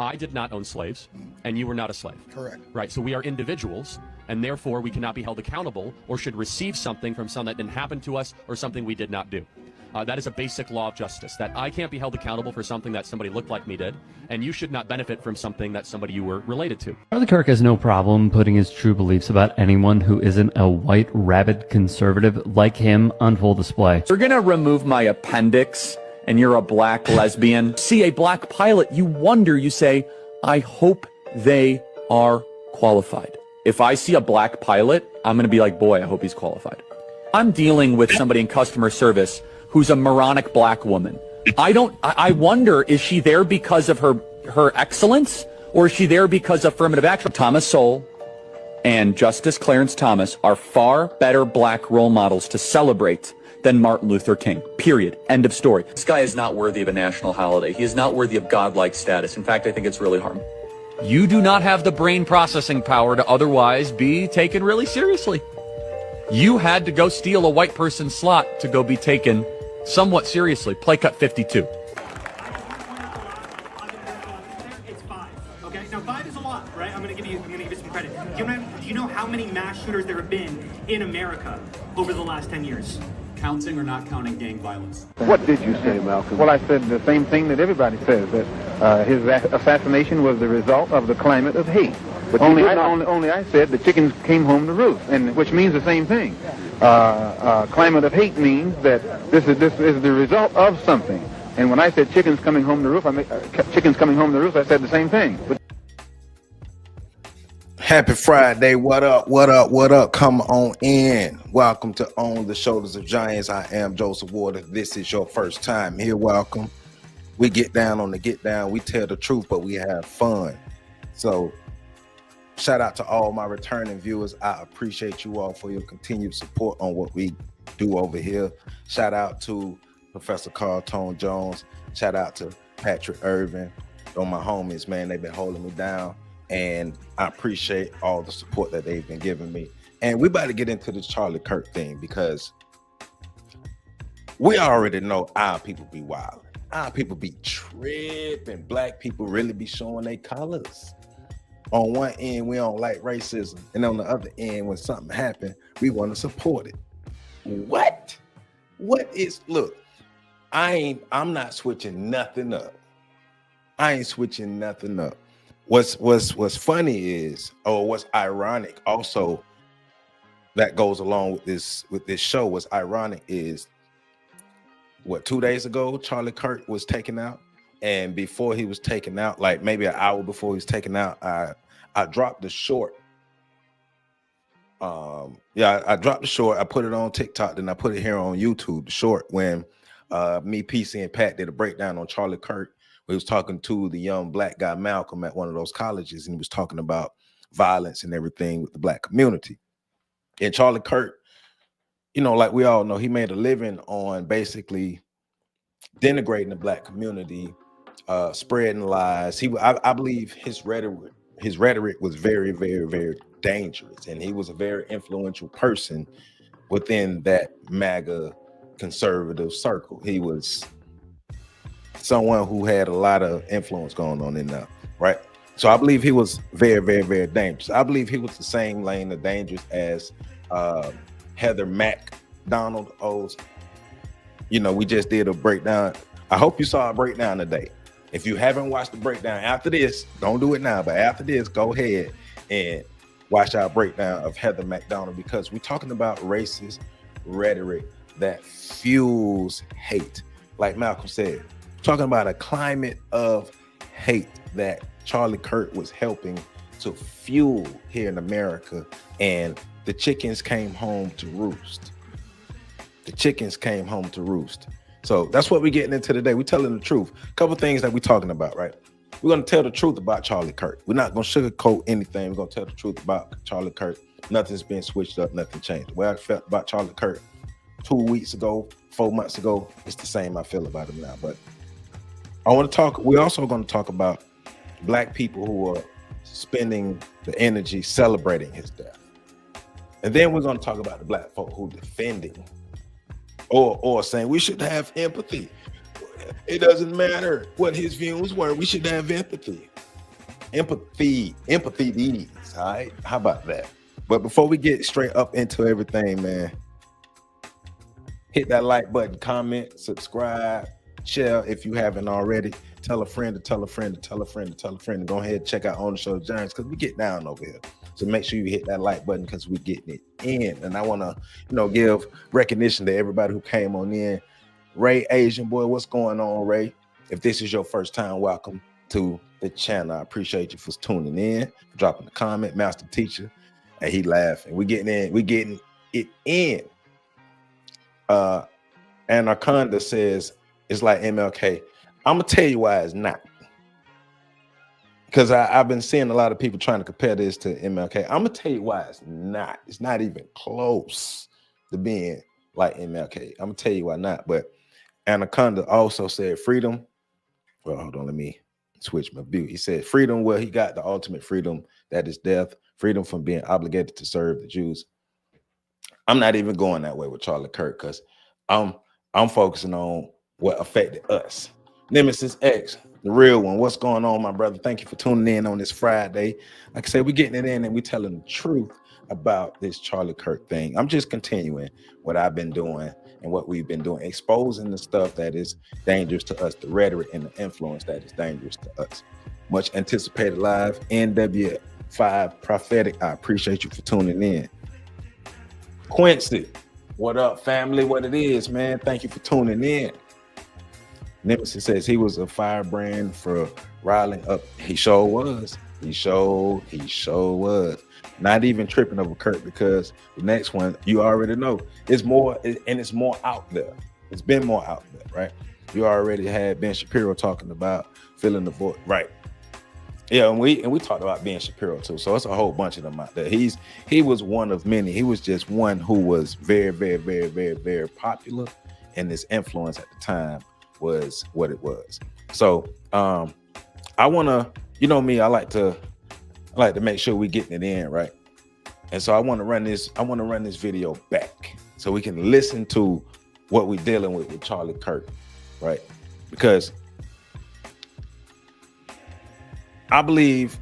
I did not own slaves, and you were not a slave. Correct. Right, so we are individuals, and therefore we cannot be held accountable or should receive something from something that didn't happen to us or something we did not do. That is a basic law of justice, that I can't be held accountable for something that somebody looked like me did, and you should not benefit from something that somebody you were related to. Charlie Kirk has no problem putting his true beliefs about anyone who isn't a white, rabid conservative like him on full display. You're gonna remove my appendix and you're a black lesbian. See a black pilot, you wonder, you say, I hope they are qualified. If I see a black pilot, I'm gonna be like, boy, I hope he's qualified. I'm dealing with somebody in customer service who's a moronic black woman. I wonder, is she there because of her excellence, or is she there because of affirmative action? Thomas Sowell and Justice Clarence Thomas are far better black role models to celebrate than Martin Luther King, period. End of story. This guy is not worthy of a national holiday. He is not worthy of godlike status. In fact, I think it's really harmful. You do not have the brain processing power to otherwise be taken really seriously. You had to go steal a white person's slot to go be taken somewhat seriously. Play cut 52. It's 5. Okay, now 5 is a lot, right? I'm gonna give you some credit. Do you know how many mass shooters there have been in America over the last 10 years? Counting or not counting gang violence? What did you say, Malcolm? Well, I said the same thing that everybody says, that his assassination was the result of the climate of hate. But only I said the chickens came home to roost, and which means the same thing. Climate of hate means that this is the result of something. And when I said chickens coming home to roost, I said the same thing. Happy Friday. What up? What up? What up? Come on in. Welcome to On the Shoulders of Giants. I am Joseph Ward. If this is your first time here, welcome. We get down on the get down. We tell the truth, but we have fun. So shout out to all my returning viewers. I appreciate you all for your continued support on what we do over here. Shout out to Professor Carl Tone Jones. Shout out to Patrick Irvin. On my homies, man, they've been holding me down. And I appreciate all the support that they've been giving me. And we about to get into this Charlie Kirk thing, because we already know our people be wild. Our people be tripping. Black people really be showing their colors. On one end, we don't like racism. And on the other end, when something happens, we want to support it. What? Look, I'm not switching nothing up. I ain't switching nothing up. What's funny is, or what's ironic also that goes along with this show, what's ironic is, what, 2 days ago, Charlie Kirk was taken out. And before he was taken out, like maybe an hour before he was taken out, I dropped the short. I dropped the short. I put it on TikTok, then I put it here on YouTube. The short when me, PC, and Pat did a breakdown on Charlie Kirk. We was talking to the young black guy Malcolm at one of those colleges, and he was talking about violence and everything with the black community. And Charlie Kirk, like we all know, he made a living on basically denigrating the black community, spreading lies. I believe his rhetoric was very, very, very dangerous, and he was a very influential person within that MAGA conservative circle. He was someone who had a lot of influence going on in there, right? So I believe he was very, very, very dangerous. I believe he was the same lane of dangerous as Heather McDonald. We just did a breakdown. I hope you saw a breakdown today. If you haven't watched the breakdown after this, don't do it now, but after this, go ahead and watch our breakdown of Heather McDonald, because we're talking about racist rhetoric that fuels hate. Like Malcolm said, talking about a climate of hate that Charlie Kirk was helping to fuel here in America, and the chickens came home to roost. The chickens came home to roost. So that's what we're getting into today. We're telling the truth. A couple things that we're talking about, right? We're going to tell the truth about Charlie Kirk. We're not going to sugarcoat anything. We're going to tell the truth about Charlie Kirk. Nothing's been switched up. Nothing changed. The way I felt about Charlie Kirk 2 weeks ago, 4 months ago, it's the same I feel about him now. But we're also going to talk about black people who are spending the energy celebrating his death. And then we're going to talk about the black folk who defending or saying we should have empathy. It doesn't matter what his views were. We should have empathy. empathy needs. All right, how about that? But before we get straight up into everything, man, hit that like button, comment, subscribe, share if you haven't already. Tell a friend to tell a friend to tell a friend to tell a friend to go ahead and check out On the Show Giants, because we get down over here. So make sure you hit that like button, because we're getting it in. And I want to, give recognition to everybody who came on in. Ray, Asian boy, what's going on, Ray? If this is your first time, welcome to the channel. I appreciate you for tuning in, for dropping a comment. Master Teacher, and he laughing. We getting it in. Anaconda says it's like MLK. I'm gonna tell you why it's not. Because I've been seeing a lot of people trying to compare this to MLK. I'm gonna tell you why it's not. It's not even close to being like MLK. I'm gonna tell you why not. But Anaconda also said freedom. Well, hold on, let me switch my view. He said freedom. Well, he got the ultimate freedom, that is death. Freedom from being obligated to serve the Jews. I'm not even going that way with Charlie Kirk, because I'm focusing on what affected us. Nemesis X, the real one. What's going on, my brother? Thank you for tuning in on this Friday. Like I said, we're getting it in and we're telling the truth about this Charlie Kirk thing. I'm just continuing what I've been doing and what we've been doing, exposing the stuff that is dangerous to us, the rhetoric and the influence that is dangerous to us. Much anticipated live, NW5 Prophetic. I appreciate you for tuning in. Quincy, what up, family? What it is, man? Thank you for tuning in. Nemesis says he was a firebrand for riling up. He sure was. He sure was. Not even tripping over Kirk, because the next one, you already know, it's more, and it's more out there. It's been more out there, right? You already had Ben Shapiro talking about filling the void, right? Yeah, and we talked about Ben Shapiro too. So it's a whole bunch of them out there. He was one of many. He was just one who was very, very, very, very, very popular, and his influence at the time was what it was. So I want to, me, I like to make sure we getting it in, right? And so I want to run this video back so we can listen to what we're dealing with Charlie Kirk, right? Because I believe,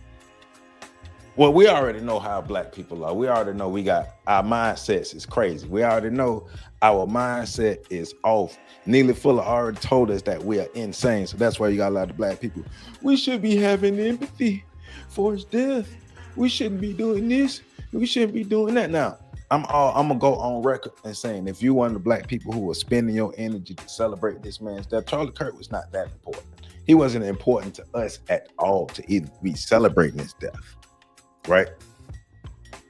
well, we already know how black people are. We already know we got our mindsets is crazy. We already know our mindset is off. Neely Fuller already told us that we are insane. So that's why you got a lot of black people. We should be having empathy for his death. We shouldn't be doing this. We shouldn't be doing that. Now, I'm gonna go on record and saying, if you're one of the black people who are spending your energy to celebrate this man's death, Charlie Kirk was not that important. He wasn't important to us at all to even be celebrating his death, right?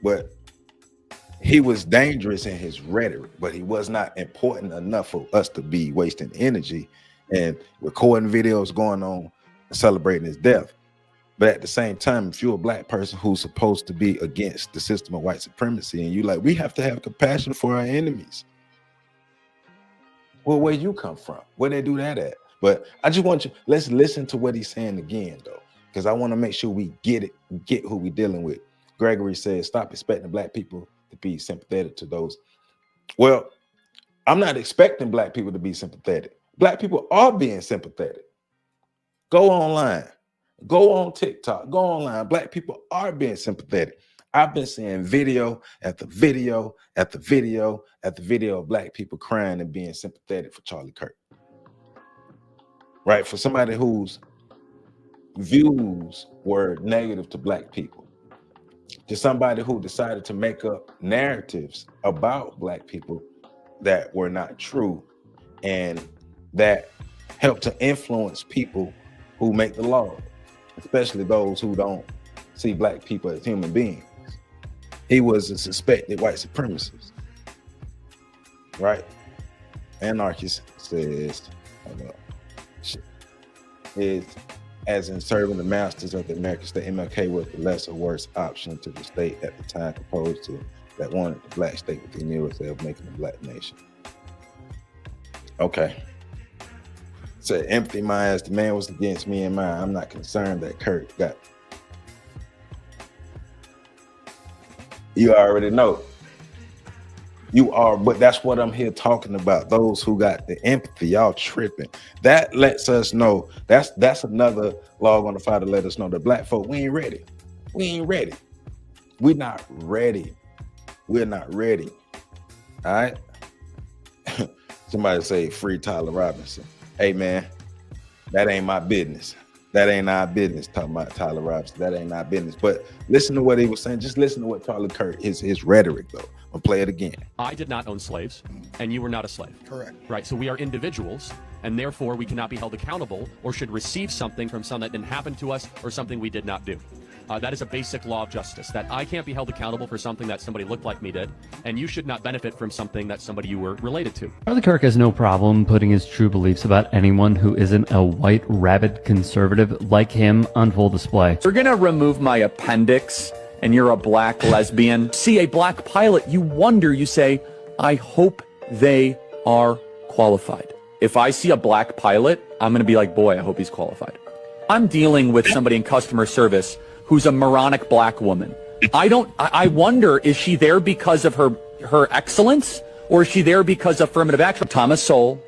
But he was dangerous in his rhetoric, but he was not important enough for us to be wasting energy and recording videos going on and celebrating his death. But at the same time, if you're a black person who's supposed to be against the system of white supremacy, and you like, we have to have compassion for our enemies. Well, where you come from? Where they do that at? But I just want you, let's listen to what he's saying again, though, because I want to make sure we get it, get who we're dealing with. Gregory says, stop expecting black people to be sympathetic to those. Well, I'm not expecting black people to be sympathetic. Black people are being sympathetic. Go online, go on TikTok, go online. Black people are being sympathetic. I've been seeing video after video after video after video of black people crying and being sympathetic for Charlie Kirk. Right, for somebody whose views were negative to black people, to somebody who decided to make up narratives about black people that were not true and that helped to influence people who make the law, especially those who don't see black people as human beings. He was a suspected white supremacist, right? Anarchist says, is as in serving the masters of the American state, MLK was the lesser worse option to the state at the time, opposed to that wanted the black state within years of making a black nation. Okay. So empty minds, the man was against me and mine. I'm not concerned that Kirk got. You already know. You are, but that's what I'm here talking about. Those who got the empathy, y'all tripping. That lets us know that's another log on the fire to let us know that black folk, we ain't ready. We ain't ready. We're not ready. We're not ready. All right. Somebody say free Tyler Robinson. Hey man, that ain't my business. That ain't our business. Talking about Tyler Robinson. That ain't our business. But listen to what he was saying. Just listen to what Charlie Kirk, his rhetoric though. I'll play it again. I did not own slaves, and you were not a slave. Correct. Right. So we are individuals, and therefore we cannot be held accountable or should receive something from something that didn't happen to us or something we did not do. That is a basic law of justice, that I can't be held accountable for something that somebody looked like me did, and you should not benefit from something that somebody you were related to. Charlie Kirk has no problem putting his true beliefs about anyone who isn't a white, rabid conservative like him on full display. You're gonna remove my appendix and you're a black lesbian. See a black pilot, you wonder, you say, I hope they are qualified. If I see a black pilot, I'm gonna be like, boy, I hope he's qualified. I'm dealing with somebody in customer service who's a moronic black woman. I wonder, is she there because of her excellence, or is she there because of affirmative action? Thomas Sowell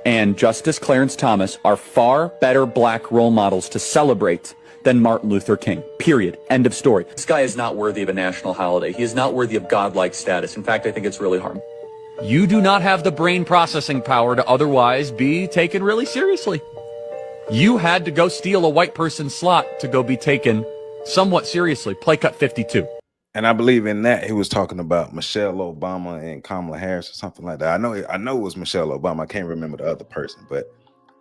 and Justice Clarence Thomas are far better black role models to celebrate than Martin Luther King, period. End of story. This guy is not worthy of a national holiday. He is not worthy of godlike status. In fact, I think it's really harmful. You do not have the brain processing power to otherwise be taken really seriously. You had to go steal a white person's slot to go be taken somewhat seriously. Play cut 52. And I believe in that he was talking about Michelle Obama and Kamala Harris or something like that. I know it was Michelle Obama. I can't remember the other person, but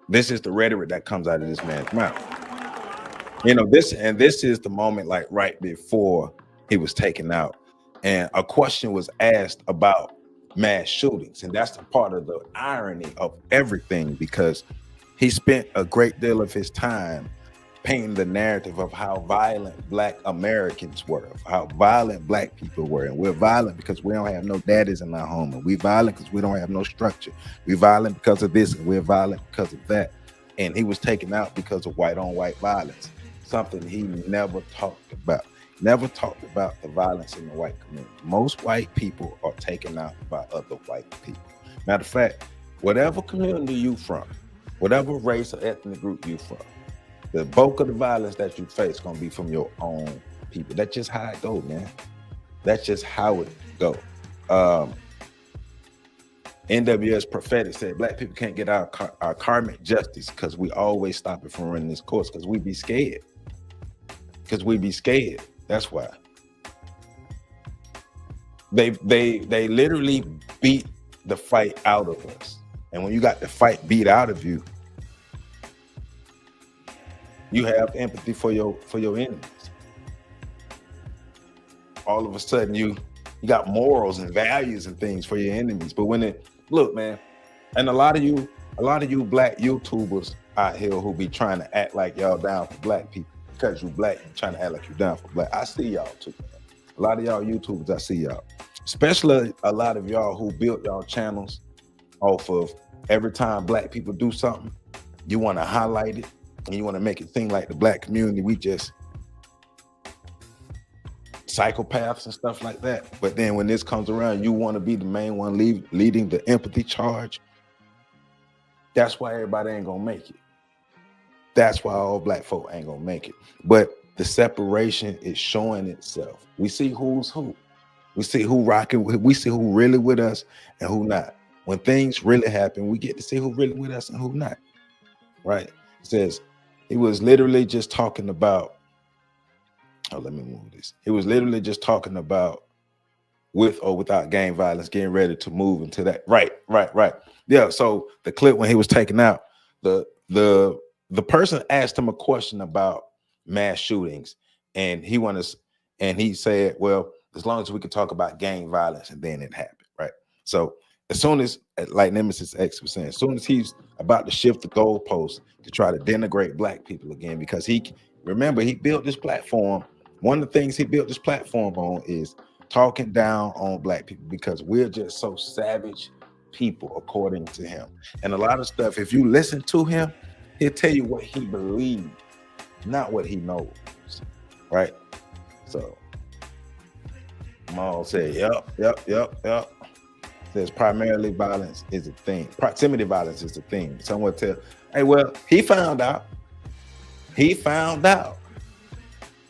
this is the rhetoric that comes out of this man's mouth. You know, this is the moment like right before he was taken out. And a question was asked about mass shootings. And that's the part of the irony of everything, because he spent a great deal of his time painting the narrative of how violent black Americans were, of how violent black people were. And we're violent because we don't have no daddies in our home. And we're violent because we don't have no structure. We're violent because of this, and we're violent because of that. And he was taken out because of white on white violence, something he never talked about. Never talked about the violence in the white community. Most white people are taken out by other white people. Matter of fact, whatever community you from, whatever race or ethnic group you from, the bulk of the violence that you face is gonna be from your own people. That's just how it go, man. That's just how it go. NWS Prophetic said black people can't get our karmic justice because we always stop it from running this course, because we be scared. Because we be scared. That's why. They literally beat the fight out of us. And when you got the fight beat out of you, you have empathy for your enemies. All of a sudden you got morals and values and things for your enemies. But when look, man, and a lot of you black YouTubers out here who be trying to act like y'all down for black people because you black and trying to act like you down for black. I see y'all too, man. A lot of y'all YouTubers, I see y'all. Especially a lot of y'all who built y'all channels off of every time black people do something, you want to highlight it and you want to make it seem like the black community, we just psychopaths and stuff like that. But then when this comes around, you want to be the main one leading the empathy charge. That's why everybody ain't gonna make it. That's why all black folk ain't gonna make it. But the separation is showing itself. We see who's who. We see who rocking. We see who really with us and who not. When things really happen, we get to see who really with us and who not. Right? It says he was literally just talking about. Oh, let me move this. He was literally just talking about with or without gang violence, getting ready to move into that. Right. Yeah. So the clip when he was taken out, the person asked him a question about mass shootings, and he said, well, as long as we could talk about gang violence, and then it happened. Right. So as soon as, like Nemesis X was saying, as soon as he's about to shift the goalpost to try to denigrate black people again, because he built this platform. One of the things he built this platform on is talking down on black people because we're just so savage people, according to him. And a lot of stuff, if you listen to him, he'll tell you what he believes, not what he knows. Right? So Maul said, yep. There's primarily violence is a thing. Proximity violence is a thing. Someone tell, hey, well, he found out. He found out.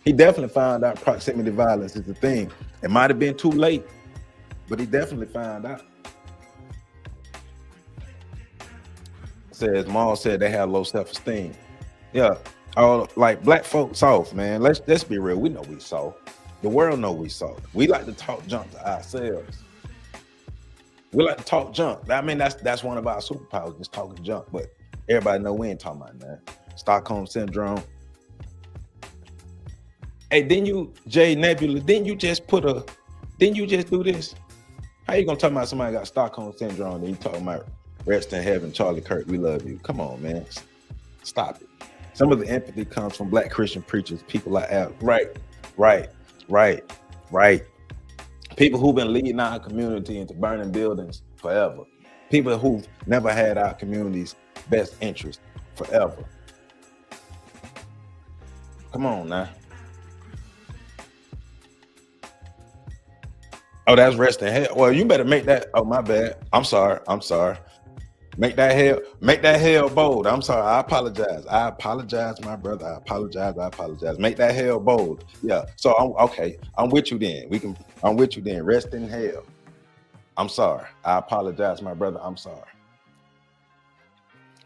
He definitely found out proximity violence is a thing. It might have been too late, but he definitely found out. Says Maul said they have low self-esteem. Yeah, like black folks soft, man. Let's be real. We know we soft. The world know we soft. We like to talk junk to ourselves. We like to talk junk. I mean, that's one of our superpowers, just talking junk. But everybody know we ain't talking about that. Stockholm syndrome. Hey, didn't you, Jay Nebula? Didn't you just do this? How you gonna talk about somebody got Stockholm syndrome and you talking about rest in heaven, Charlie Kirk, we love you? Come on, man. Stop it. Some of the empathy comes from black Christian preachers, people like Al. Right. People who've been leading our community into burning buildings forever. People who've never had our community's best interest forever. Come on now. Oh, that's rest in hell. Well, you better make that. Oh, my bad. I'm sorry. Make that hell bold. I'm sorry. I apologize, my brother. I apologize. Make that hell bold. Yeah. So I'm okay. I'm with you then. I'm with you then. Rest in hell. I'm sorry. I apologize, my brother. I'm sorry.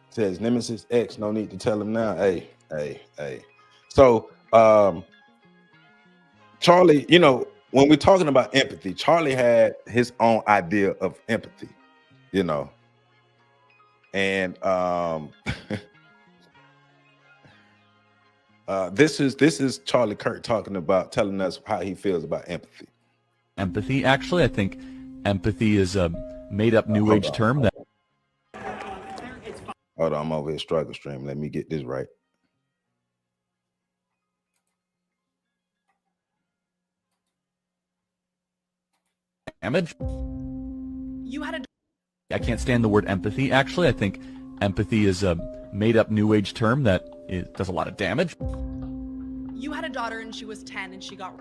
Says Nemesis X. No need to tell him now. Hey. So Charlie, you know, when we're talking about empathy, Charlie had his own idea of empathy, you know. And this is Charlie Kirk telling us how he feels about empathy. Empathy, actually, I think empathy is a made-up New Age term that. Hold on, I'm over here struggle stream. Let me get this right. Damage. You had a. I can't stand the word empathy. Actually, I think empathy is a made-up New Age term that does a lot of damage. You had a daughter and she was 10 and she got.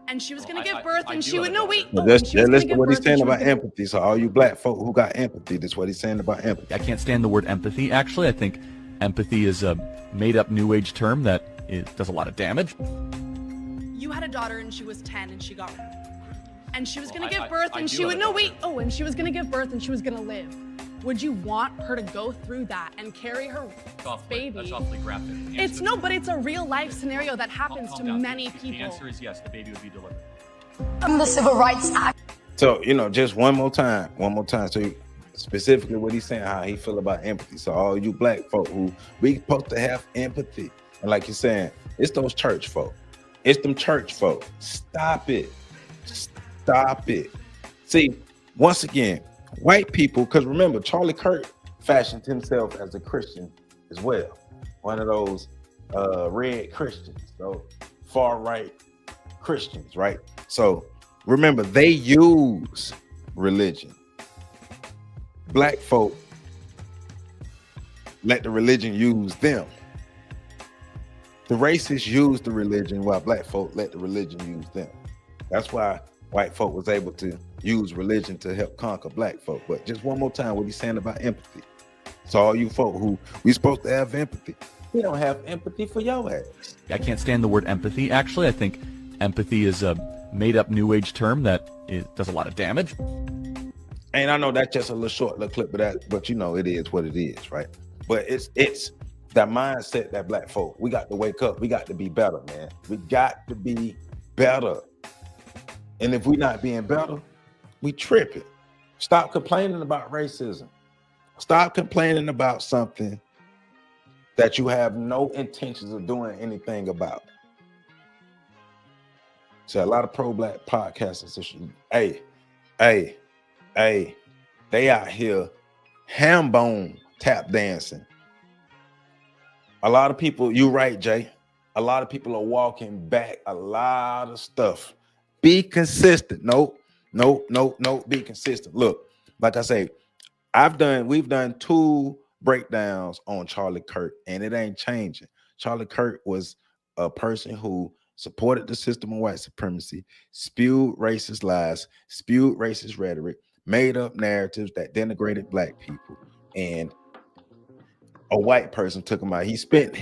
And she was going to give birth and she would. No, wait. Well, listen to what he's saying about empathy. So, all you black folk who got empathy, that's what he's saying about empathy. I can't stand the word empathy. Actually, I think empathy is a made-up New Age term that does a lot of damage. You had a daughter and she was 10 and she got. And she was going to give birth and she would. No, wait. Oh, and she was going to give birth and she was going to live. Would you want her to go through that and carry her baby? That's awfully graphic. But it's a real life scenario that happens to many people. The answer is yes, the baby would be delivered. From the Civil Rights Act. So, you know, just one more time. So specifically what he's saying, how he feel about empathy. So all you black folk who we supposed to have empathy. And like you're saying, it's those church folk. It's them church folk. Stop it. See, once again, white people, because remember, Charlie Kirk fashioned himself as a Christian as well. One of those red Christians, those far-right Christians, right? So remember, they use religion. Black folk let the religion use them. The racists use the religion while black folk let the religion use them. That's why white folk was able to use religion to help conquer black folk. But just one more time, what he's saying about empathy. So all you folk who we supposed to have empathy, we don't have empathy for your ass. I can't stand the word empathy. Actually, I think empathy is a made-up New Age term that does a lot of damage. And I know that's just a little short little clip of that, but you know it is what it is, right? But it's that mindset that black folk, we got to wake up. We got to be better, man. We got to be better. And if we're not being better, we tripping. Stop complaining about racism. Stop complaining about something that you have no intentions of doing anything about. So a lot of pro-black podcasters, they out here ham bone tap dancing. A lot of people, you're right, Jay. A lot of people are walking back a lot of stuff. Be consistent. No, be consistent. Look, like I say, we've done 2 breakdowns on Charlie Kirk, and it ain't changing. Charlie Kirk was a person who supported the system of white supremacy, spewed racist lies, spewed racist rhetoric, made up narratives that denigrated black people, and a white person took him out. He spent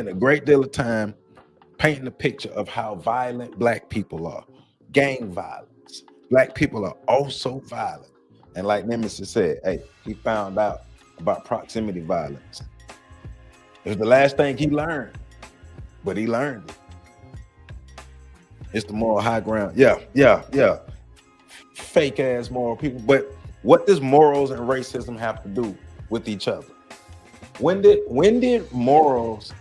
a great deal of time painting a picture of how violent black people are, gang violence. Black people are also violent. And like Nemesis said, hey, he found out about proximity violence. It was the last thing he learned, but he learned it. It's the moral high ground. Yeah. Fake ass moral people. But what does morals and racism have to do with each other? When did morals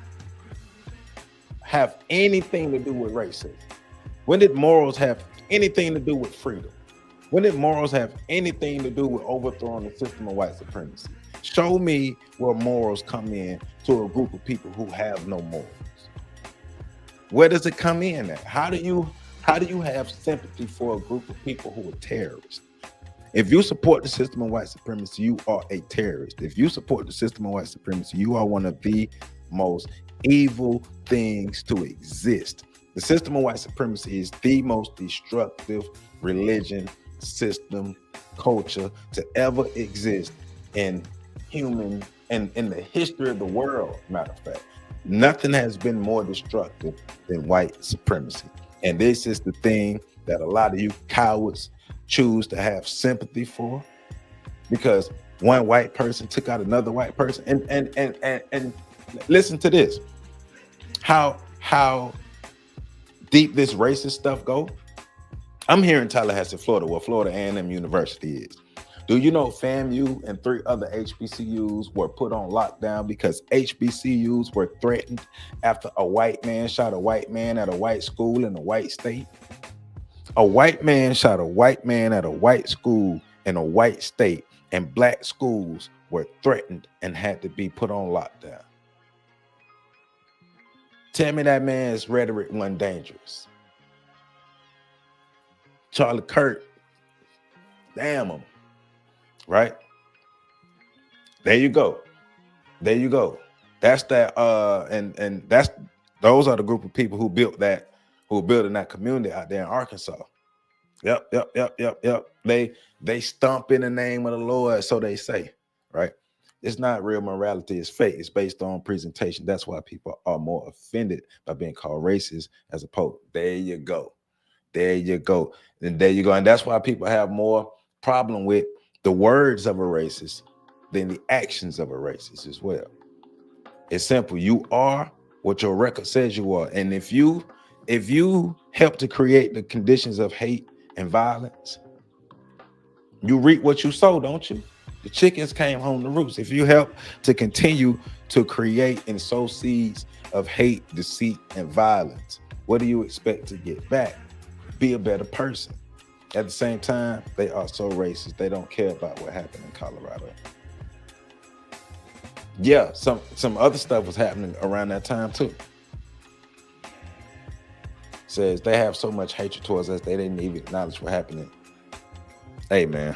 have anything to do with racism? When did morals have anything to do with freedom? When did morals have anything to do with overthrowing the system of white supremacy? Show me where morals come in to a group of people who have no morals. Where does it come in at? How do you have sympathy for a group of people who are terrorists? If you support the system of white supremacy, you are a terrorist. If you support the system of white supremacy, you are one of the most evil things to exist. The system of white supremacy is the most destructive religion, system, culture to ever exist in human and in the history of the world. Matter of fact, nothing has been more destructive than white supremacy. And this is the thing that a lot of you cowards choose to have sympathy for, because one white person took out another white person. And listen to this, how deep this racist stuff go. I'm here in Tallahassee, Florida, where Florida A&M University is. Do you know FAMU and 3 other HBCUs were put on lockdown because HBCUs were threatened after a white man shot a white man at a white school in a white state? A white man shot a white man at a white school in a white state, and black schools were threatened and had to be put on lockdown. Tell me that man's rhetoric wasn't dangerous. Charlie Kirk, damn him, right? There you go. That's that, and those are the group of people who built that, who are building that community out there in Arkansas. Yep. They stomp in the name of the Lord, so they say, right? It's not real morality, it's fake. It's based on presentation. That's why people are more offended by being called racist as opposed. There you go. And that's why people have more problem with the words of a racist than the actions of a racist as well. It's simple. You are what your record says you are. And if you help to create the conditions of hate and violence, you reap what you sow, don't you? The chickens came home to roost. If you help to continue to create and sow seeds of hate, deceit, and violence, what do you expect to get back? Be a better person. At the same time, they are so racist. They don't care about what happened in Colorado. Yeah, some other stuff was happening around that time too. Says they have so much hatred towards us, they didn't even acknowledge what happened. Hey, man.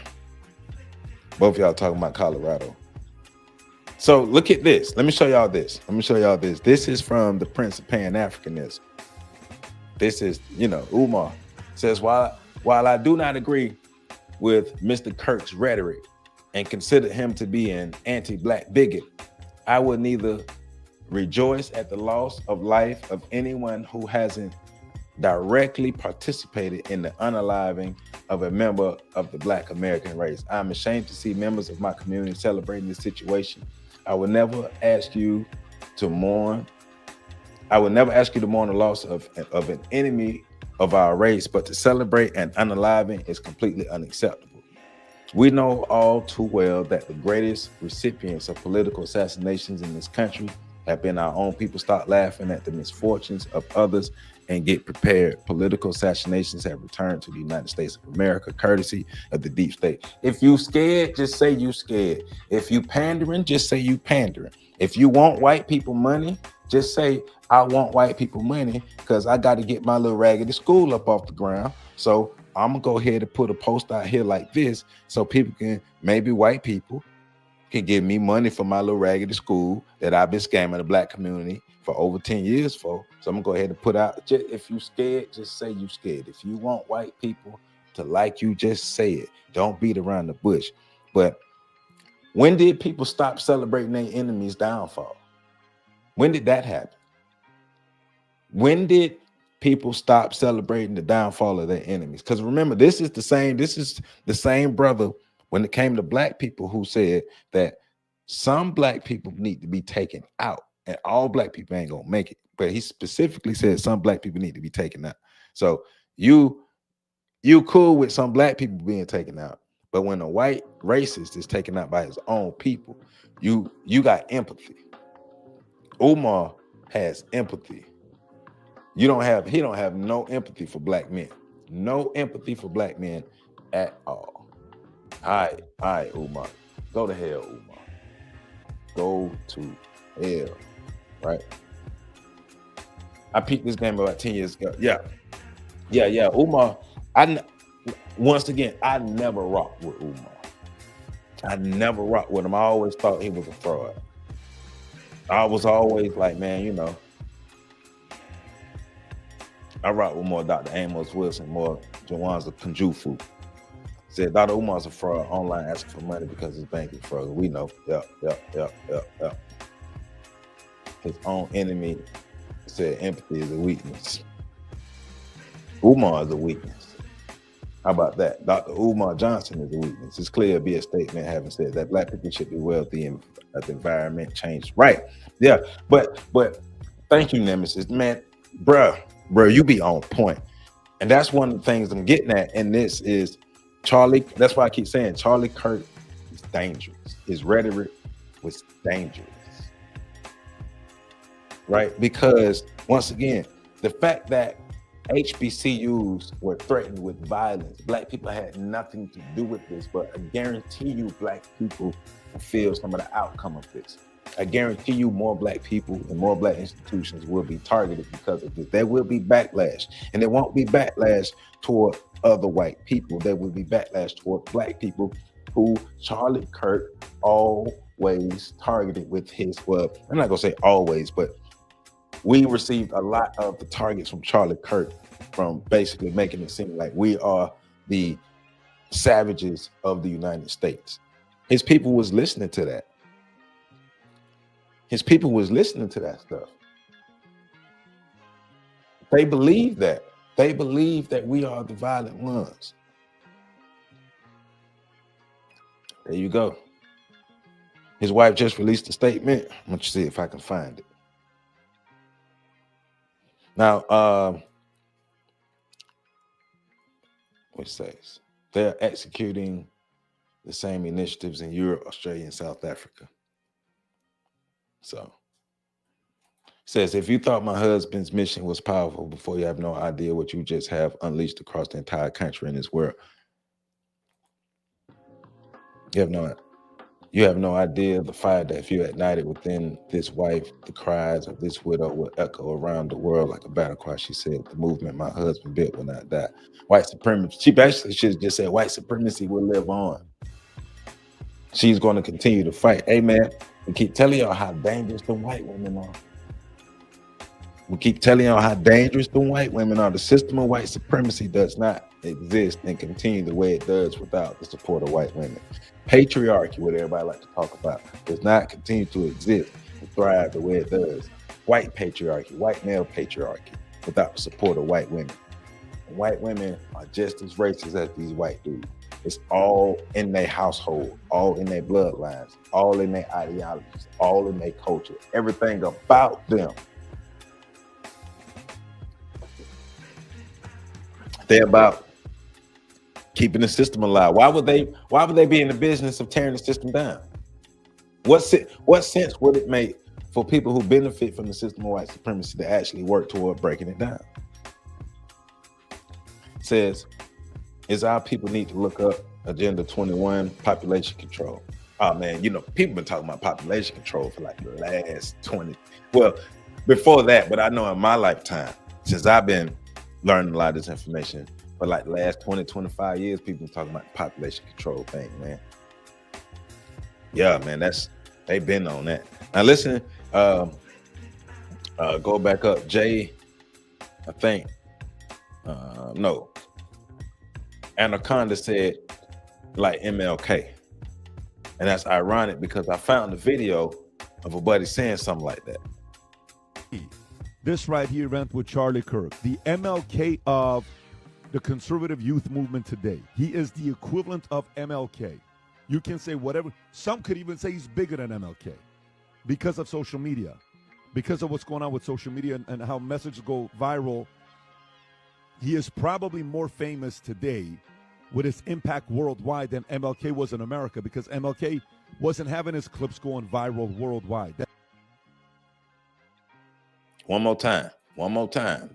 Both of y'all talking about Colorado. So look at this. Let me show y'all this. This is from the Prince of Pan-Africanism. This is, Umar says, while I do not agree with Mr. Kirk's rhetoric and consider him to be an anti-black bigot, I will neither rejoice at the loss of life of anyone who hasn't directly participated in the unaliving of a member of the Black American race. I'm ashamed to see members of my community celebrating this situation. I will never ask you to mourn. I will never ask you to mourn the loss of an enemy of our race, but to celebrate an unaliving is completely unacceptable. We know all too well that the greatest recipients of political assassinations in this country have been our own people. Stop laughing at the misfortunes of others and get prepared. Political assassinations have returned to the United States of America, courtesy of the deep state. If you scared, just say you scared. If you pandering, just say you pandering. If you want white people money, just say, I want white people money because I got to get my little raggedy school up off the ground. So I'm going to go ahead and put a post out here like this so people can, maybe white people can give me money for my little raggedy school that I've been scamming the black community for over 10 years for. So I'm going to go ahead and put out, if you scared, just say you scared. If you want white people to, like you just said, don't beat around the bush. But when did people stop celebrating their enemies' downfall? When did that happen? When did people stop celebrating the downfall of their enemies? Because remember, this is the same brother when it came to black people who said that some black people need to be taken out and all black people ain't gonna make it. But he specifically said some black people need to be taken out. So you cool with some black people being taken out, but when a white racist is taken out by his own people, you got empathy. Umar has empathy. He don't have no empathy for black men. No empathy for black men at all. All right, Umar. Go to hell, Umar. Go to hell. Right? I peeped this game about 10 years ago. Yeah. Umar, once again, I never rocked with Umar. I never rocked with him. I always thought he was a fraud. I was always like, man, you know, I rock with more Dr. Amos Wilson, more Jawanza Kunjufu. Said Dr. Umar's a fraud, online asking for money because his banking fraud. We know. Yep. His own enemy said empathy is a weakness. Umar is a weakness. How about that? Dr. Umar Johnson is a weakness. It's clear to be a statement having said that black people should be wealthy and the environment changed. Right. Yeah. But thank you, Nemesis. Man, bruh, you be on point. And that's one of the things I'm getting at. And this is Charlie. That's why I keep saying Charlie Kirk is dangerous. His rhetoric was dangerous. Right? Because once again, the fact that HBCUs were threatened with violence, black people had nothing to do with this, but I guarantee you black people will feel some of the outcome of this. I guarantee you more black people and more black institutions will be targeted because of this. There will be backlash, and it won't be backlash toward other white people. There will be backlash toward black people who Charlie Kirk always targeted with his, well, I'm not gonna say always, but we received a lot of the targets from Charlie Kirk from basically making it seem like we are the savages of the United States. His people was listening to that. His people was listening to that stuff. They believe that. They believe that we are the violent ones. There you go. His wife just released a statement. I'm going to see if I can find it. Now, what it says, they're executing the same initiatives in Europe, Australia, and South Africa. So, it says, if you thought my husband's mission was powerful before, you have no idea what you just have unleashed across the entire country and this world. You have no idea the fire that if you ignited within this wife, the cries of this widow will echo around the world like a battle cry. She said, the movement my husband built will not die. White supremacy. She basically should have just said white supremacy will live on. She's going to continue to fight. Hey, man, we keep telling y'all how dangerous the white women are. We keep telling y'all how dangerous the white women are. The system of white supremacy does not exist and continue the way it does without the support of white women. Patriarchy, what everybody like to talk about, does not continue to exist and thrive the way it does. White patriarchy, white male patriarchy, without the support of white women. And white women are just as racist as these white dudes. It's all in their household, all in their bloodlines, all in their ideologies, all in their culture, everything about them. They're about keeping the system alive. Why would they be in the business of tearing the system down? What sense would it make for people who benefit from the system of white supremacy to actually work toward breaking it down? It says, is our people need to look up Agenda 21, population control. Oh man, you know, people been talking about population control for like the last 20, well, before that, but I know in my lifetime, since I've been learning a lot of this information, for like the last 20, 25 years, people been talking about the population control thing, man. Yeah, man, they've been on that. Now listen, go back up, Jay, I think, no, Anaconda said like MLK. And that's ironic because I found the video of a buddy saying something like that. This right here went with Charlie Kirk, the MLK of the conservative youth movement today. He is the equivalent of MLK. You can say whatever. Some could even say he's bigger than MLK because of social media, because of what's going on with social media and how messages go viral. He is probably more famous today with his impact worldwide than MLK was in America, because MLK wasn't having his clips going viral worldwide. One more time.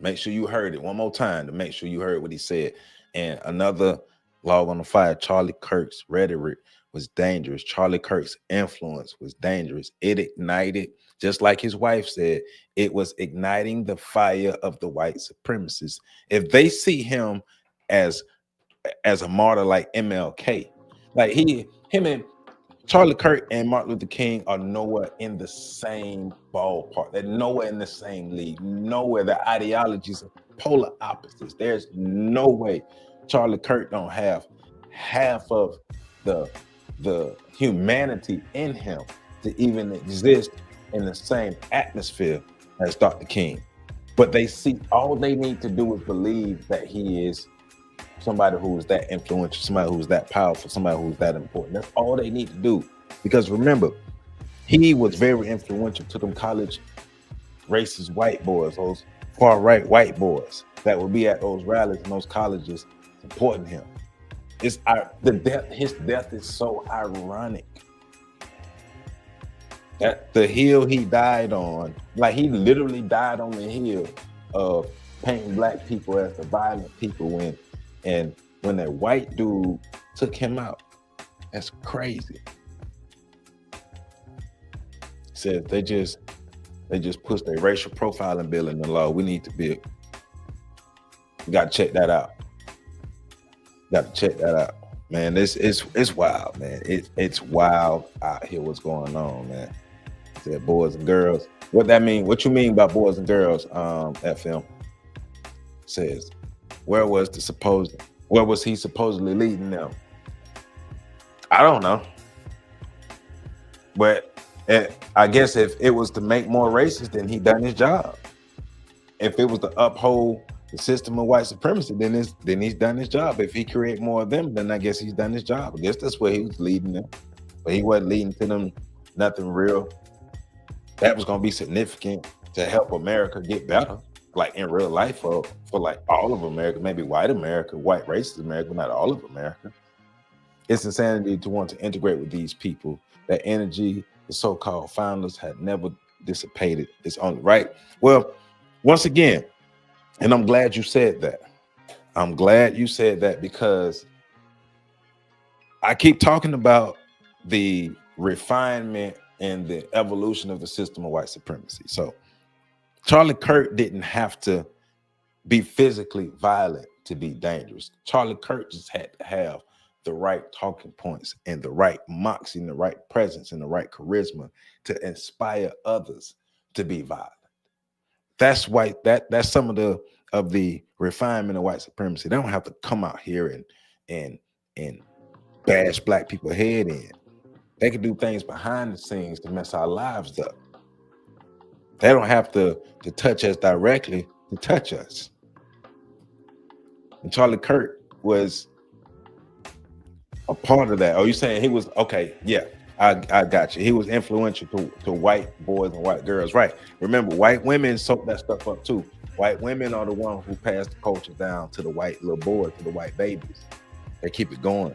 Make sure you heard it one more time to make sure you heard what he said. And another log on the fire, Charlie Kirk's rhetoric was dangerous. Charlie Kirk's influence was dangerous. It ignited, just like his wife said, it was igniting the fire of the white supremacists. If they see him as a martyr like MLK, like him and Charlie Kirk and Martin Luther King are nowhere in the same ballpark. They're nowhere in the same league. Nowhere. Their ideologies are polar opposites. There's no way Charlie Kirk don't have half of the humanity in him to even exist in the same atmosphere as Dr. King. But they see all they need to do is believe that he is somebody who is that influential, somebody who's that powerful, somebody who's that important. That's all they need to do. Because remember, he was very influential to them college racist white boys, those far right white boys that would be at those rallies and those colleges supporting him. His death is so ironic. That the hill he died on, like he literally died on the hill of painting black people as the violent people when that white dude took him out. That's crazy. Said they just pushed a racial profiling bill in the law. We need to be. We got to check that out. Man. It's wild, man. It's wild out here. What's going on, man? Said boys and girls. What that mean? What you mean by boys and girls? FM says, where was he supposedly leading them? I don't know. But I guess if it was to make more racist, then he done his job. If it was to uphold the system of white supremacy, then he's done his job. If he create more of them, then I guess he's done his job. I guess that's where he was leading them. But he wasn't leading to them nothing real that was gonna be significant to help America get better, like in real life for like all of America, maybe white America, white racist America, not all of America. It's insanity to want to integrate with these people. That energy the so-called founders had never dissipated. It's only right. Well, once again, and I'm glad you said that. I'm glad you said that because I keep talking about the refinement and the evolution of the system of white supremacy. So Charlie Kirk didn't have to be physically violent to be dangerous. Charlie Kirk just had to have the right talking points and the right moxie and the right presence and the right charisma to inspire others to be violent. That's why that's some of the refinement of white supremacy. They don't have to come out here and bash black people head in. They can do things behind the scenes to mess our lives up. They don't have to touch us directly to touch us. And Charlie Kirk was a part of that. Oh, you saying he was okay? Yeah, I got you. He was influential to white boys and white girls, right? Remember, white women soak that stuff up too. White women are the ones who pass the culture down to the white little boys, to the white babies. They keep it going.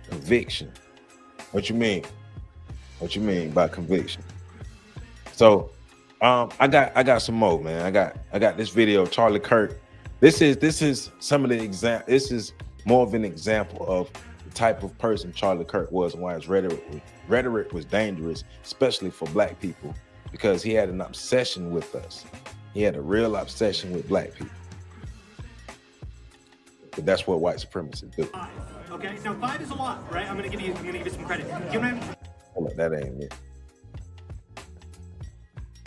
Conviction. What you mean? What you mean by conviction? So, I got some more, man. I got this video of Charlie Kirk. This is some of the example. This is more of an example of the type of person Charlie Kirk was and why his rhetoric was dangerous, especially for black people, because he had an obsession with us. He had a real obsession with black people. But that's what white supremacists do. Okay, now 5 is a lot, right? I'm gonna give you some credit. Hold on, that ain't it.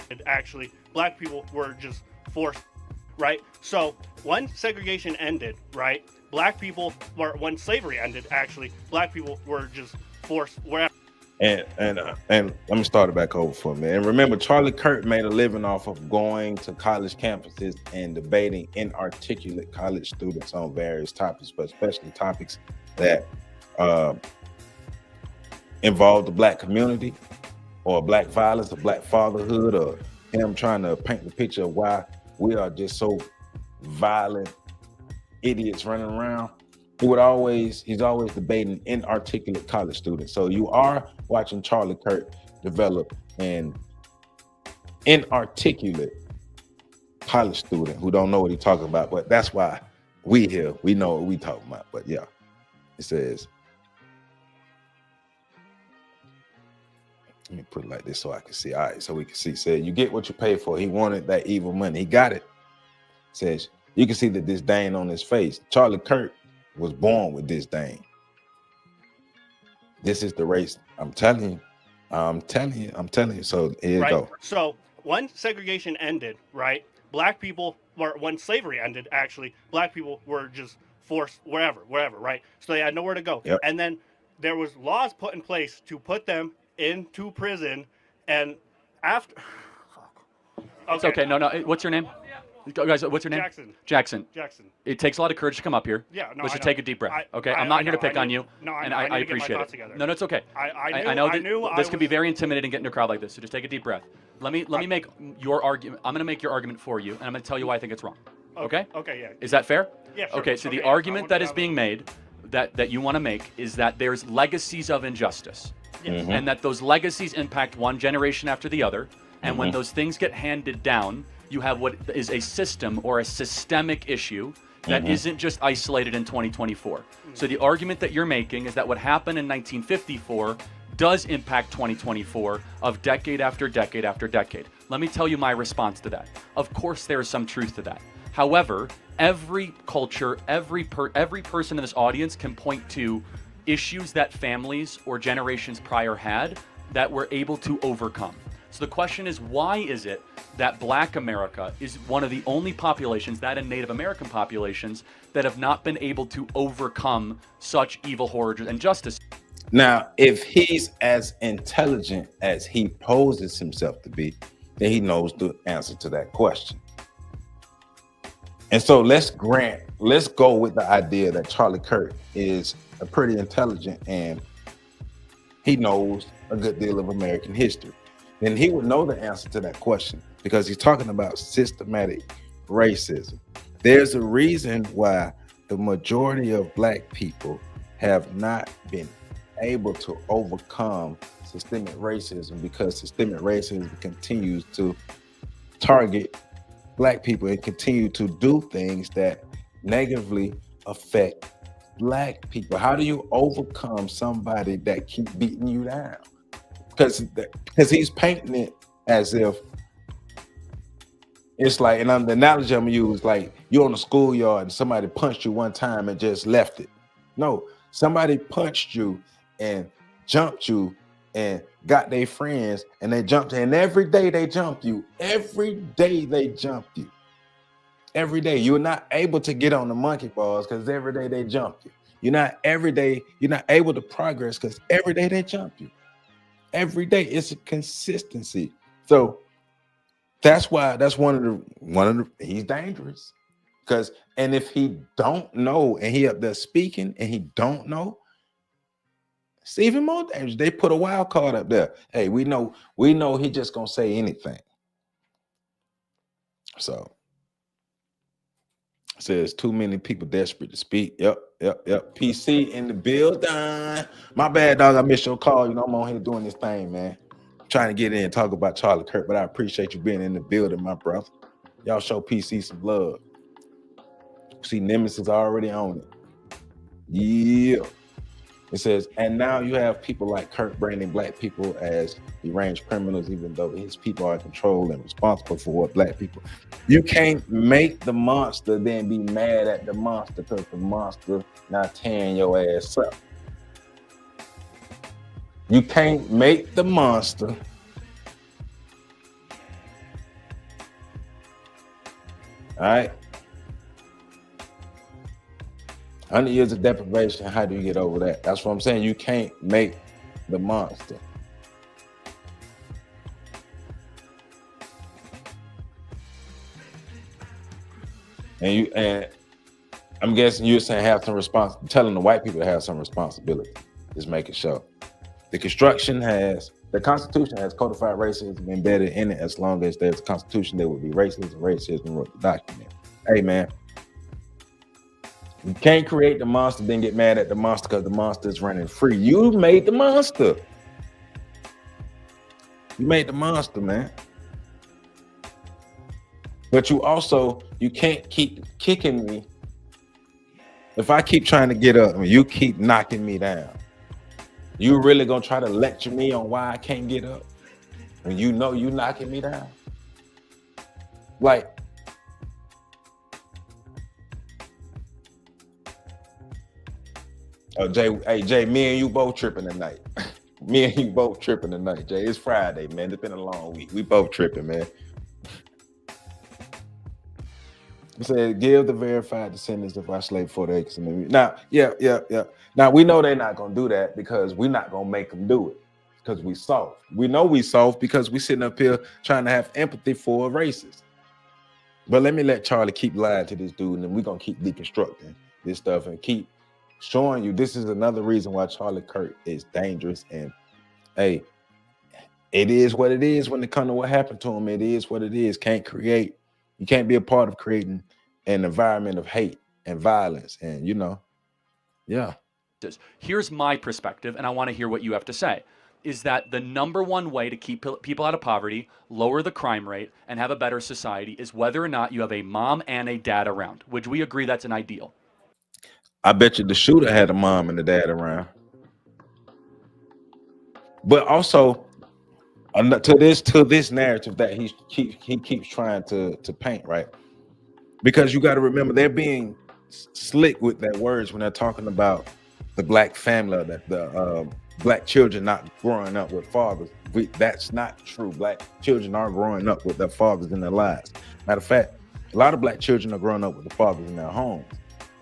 And actually, black people were just forced right? So when segregation ended, right, black people, or when slavery ended, actually, black people were just forced wherever. And let me start it back over for a minute. And remember, Charlie Kirk made a living off of going to college campuses and debating inarticulate college students on various topics, but especially topics that involve the black community, or black violence, or black fatherhood, or him trying to paint the picture of why we are just so violent idiots running around. He's always debating inarticulate college students. So you are watching Charlie Kirk develop an inarticulate college student who don't know what he's talking about. But that's why we know what we talking about. But yeah, it says, let me put it like this so I can see. All right, so we can see. Said, you get what you pay for. He wanted that evil money. He got it. Says, you can see the disdain on his face. Charlie Kirk was born with disdain. This is the race. I'm telling you. So here you go. So when segregation ended, right, black people, or when slavery ended, actually, black people were just forced wherever, right? So they had nowhere to go. Yep. And then there was laws put in place to put them into prison, and after. Okay. It's okay. No. What's your name? Guys, what's your name? Jackson. It takes a lot of courage to come up here. Yeah, no, Let's just take a deep breath. I'm not here to pick on you. No, and I appreciate it. No, it's okay. I know that this can be very intimidating getting to a crowd like this. So just take a deep breath. Let me make your argument. I'm going to make your argument for you, and I'm going to tell you why I think it's wrong. Okay? Okay. Yeah. Is that fair? Yeah. Sure. Okay. So the argument that is being made, that you want to make, is that there's legacies of injustice, and that those legacies impact one generation after the other, and when those things get handed down, you have what is a system or a systemic issue that isn't just isolated in 2024. So the argument that you're making is that what happened in 1954 does impact 2024 of decade after decade after decade. Let me tell you my response to that. Of course, there is some truth to that. However, every culture, every person in this audience can point to issues that families or generations prior had that were able to overcome. So the question is, why is it that Black America is one of the only populations, that and Native American populations, that have not been able to overcome such evil, horror, and injustice? Now, if he's as intelligent as he poses himself to be, then he knows the answer to that question. And so let's go with the idea that Charlie Kirk is a pretty intelligent and he knows a good deal of American history. Then he would know the answer to that question because he's talking about systematic racism. There's a reason why the majority of Black people have not been able to overcome systemic racism, because systemic racism continues to target Black people and continue to do things that negatively affect Black people. How do you overcome somebody that keep beating you down? Because he's painting it as if it's like, and the analogy I'm gonna use, like you're on the schoolyard and somebody punched you one time and just left it. No, somebody punched you and jumped you and got their friends and they jumped, and every day they jump you. Every day they jump you. Every day you're not able to get on the monkey bars because every day they jump you. You're not able to progress because every day they jump you. Every day it's a consistency. So that's why one of the he's dangerous. And if he don't know and he up there speaking and he don't know, it's even more dangerous. They put a wild card up there. Hey, we know he just gonna say anything. So it says too many people desperate to speak. Yep. PC in the building. My bad, dog. I missed your call. I'm on here doing this thing, man. I'm trying to get in and talk about Charlie Kirk, but I appreciate you being in the building, my brother. Y'all show PC some love. See, Nemesis already on it. Yeah. It says, and now you have people like Kirk branding Black people as deranged criminals, even though his people are in control and responsible for what Black people. You can't make the monster then be mad at the monster because the monster not tearing your ass up. You can't make the monster All right. 100 years of deprivation. How do you get over that? That's what I'm saying. You can't make the monster. And I'm guessing you're saying telling the white people to have some responsibility. Just making sure. The Constitution has codified racism embedded in it. As long as there's a Constitution, there will be racism. Racism wrote the document. Hey man, you can't create the monster, then get mad at the monster because the monster is running free. You made the monster. You made the monster, man. But you can't keep kicking me. If I keep trying to get up, you keep knocking me down. You really gonna try to lecture me on why I can't get up when you know you knocking me down? Like, oh, Jay, me and you both tripping tonight. Me and you both tripping tonight, Jay. It's Friday, man. It's been a long week. We both tripping, man. He said, give the verified descendants of our slave for the acres. Now, yeah. Now, we know they're not going to do that because we're not going to make them do it because we soft. We know we soft because we sitting up here trying to have empathy for a racist. But let Charlie keep lying to this dude, and then we're going to keep deconstructing this stuff and keep showing you this is another reason why Charlie Kirk is dangerous. And, hey, it is what it is when it comes to what happened to him. It is what it is. You can't be a part of creating an environment of hate and violence. And, yeah. Here's my perspective, and I want to hear what you have to say, is that the number one way to keep people out of poverty, lower the crime rate, and have a better society is whether or not you have a mom and a dad around. Would we agree that's an ideal? I bet you the shooter had a mom and a dad around. But also, to this narrative that he keeps trying to paint, right? Because you got to remember they're being slick with their words when they're talking about the black family, that the black children not growing up with fathers. That's not true. Black children are growing up with their fathers in their lives. Matter of fact, a lot of black children are growing up with the fathers in their homes.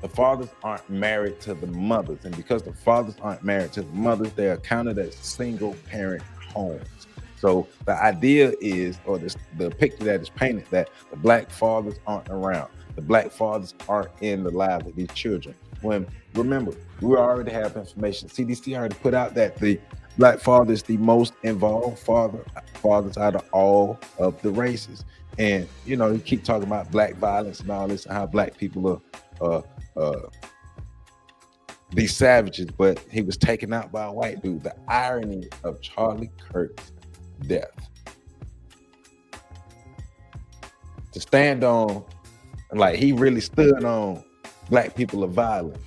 The fathers aren't married to the mothers, and because the fathers aren't married to the mothers, they are counted as single parent homes. So the idea is, or the picture that is painted, that the black fathers aren't around. The black fathers aren't in the lives of these children. When, remember, we already have information. CDC already put out that the black father is the most involved fathers out of all of the races. And, you keep talking about black violence and all this and how black people are these savages, but he was taken out by a white dude. The irony of Charlie Kirk's death. To stand on, like, he really stood on black people are violent,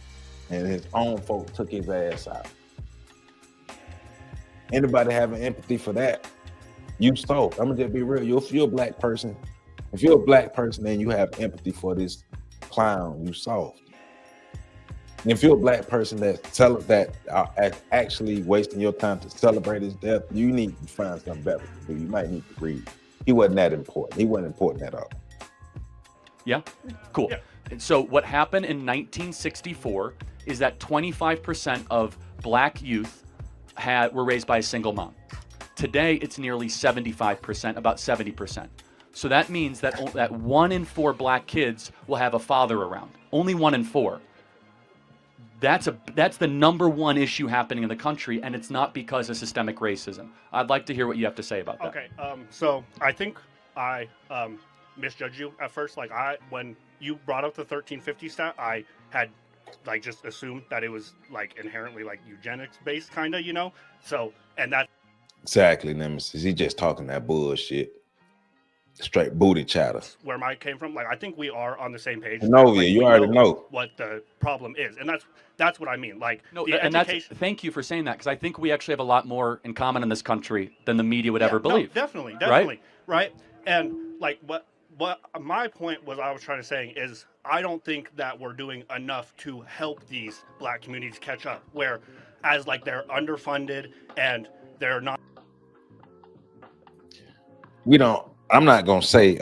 and his own folk took his ass out. Anybody having empathy for that, you soft. I'm gonna just be real. If you're a black person, and you have empathy for this clown, you soft. And if you're a black person that are actually wasting your time to celebrate his death, you need to find something better to do. You might need to read. He wasn't that important. He wasn't important at all. Yeah, cool. Yeah. And so what happened in 1964 is that 25% of black youth were raised by a single mom. Today, it's nearly 75%, about 70%. So that means that 1 in 4 black kids will have a father around. Only 1 in 4. That's the number one issue happening in the country, and it's not because of systemic racism. I'd like to hear what you have to say about that. Okay, so I think I misjudged you at first. Like, when you brought up the 1350 stat, I had just assumed that it was inherently eugenics based, kind of, So, and that exactly, Nemesis. He just talking that bullshit. Straight booty chatter. Where mine came from, I think we are on the same page. No, you already know what the problem is, and that's what I mean. Thank you for saying that, because I think we actually have a lot more in common in this country than the media would ever believe. No, definitely, right? And what my point was, I was trying to say is, I don't think that we're doing enough to help these black communities catch up. Whereas they're underfunded and they're not. We don't. I'm not gonna say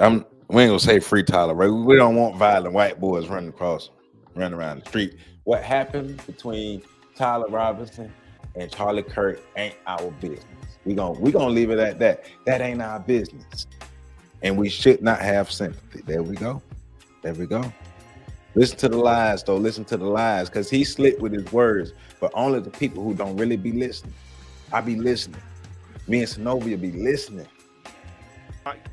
We ain't gonna say free Tyler, right? We don't want violent white boys running around the street. What happened between Tyler Robinson and Charlie Kirk ain't our business. We gonna leave it at that. That ain't our business, and we should not have sympathy. There we go. There we go. Listen to the lies, though. Listen to the lies, because he slick with his words, but only the people who don't really be listening. I be listening. Me and Synovia be listening.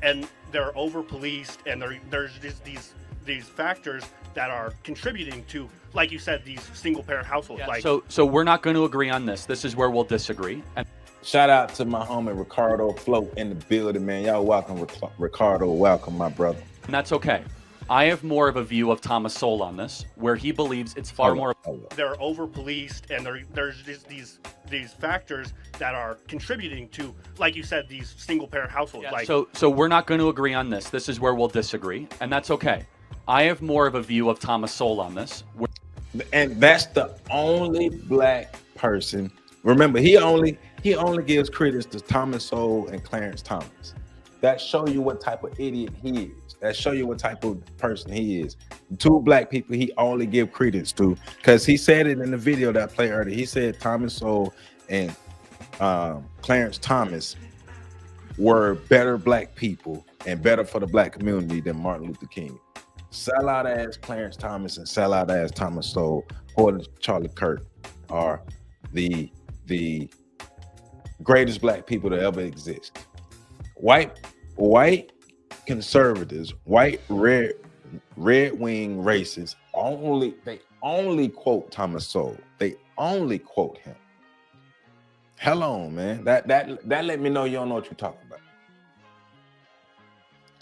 And they're over-policed, and there's just these factors that are contributing to, like you said, these single-parent households. Yeah, like so we're not going to agree on this. This is where we'll disagree. And shout out to my homie Ricardo Float in the building, man. Y'all welcome, Ricardo. Welcome, my brother. And that's okay. I have more of a view of Thomas Sowell on this, where he believes it's far more. They're over-policed, and there's just these factors that are contributing to, like you said, these single-parent households. Yeah, like so we're not going to agree on this. This is where we'll disagree, and that's okay. I have more of a view of Thomas Sowell on this. And that's the only black person. Remember, he only gives credence to Thomas Sowell and Clarence Thomas. That show you what type of idiot he is. That show you what type of person he is. Two black people he only give credence to, because he said it in the video that I played earlier. He said Thomas Sowell and Clarence Thomas were better black people and better for the black community than Martin Luther King. Sellout ass Clarence Thomas and sellout ass Thomas Sowell, according to Charlie Kirk, are the greatest black people to ever exist. White conservatives, white red wing racists only quote Thomas Sowell. They only quote him. Hell on, man. That let me know you don't know what you're talking about.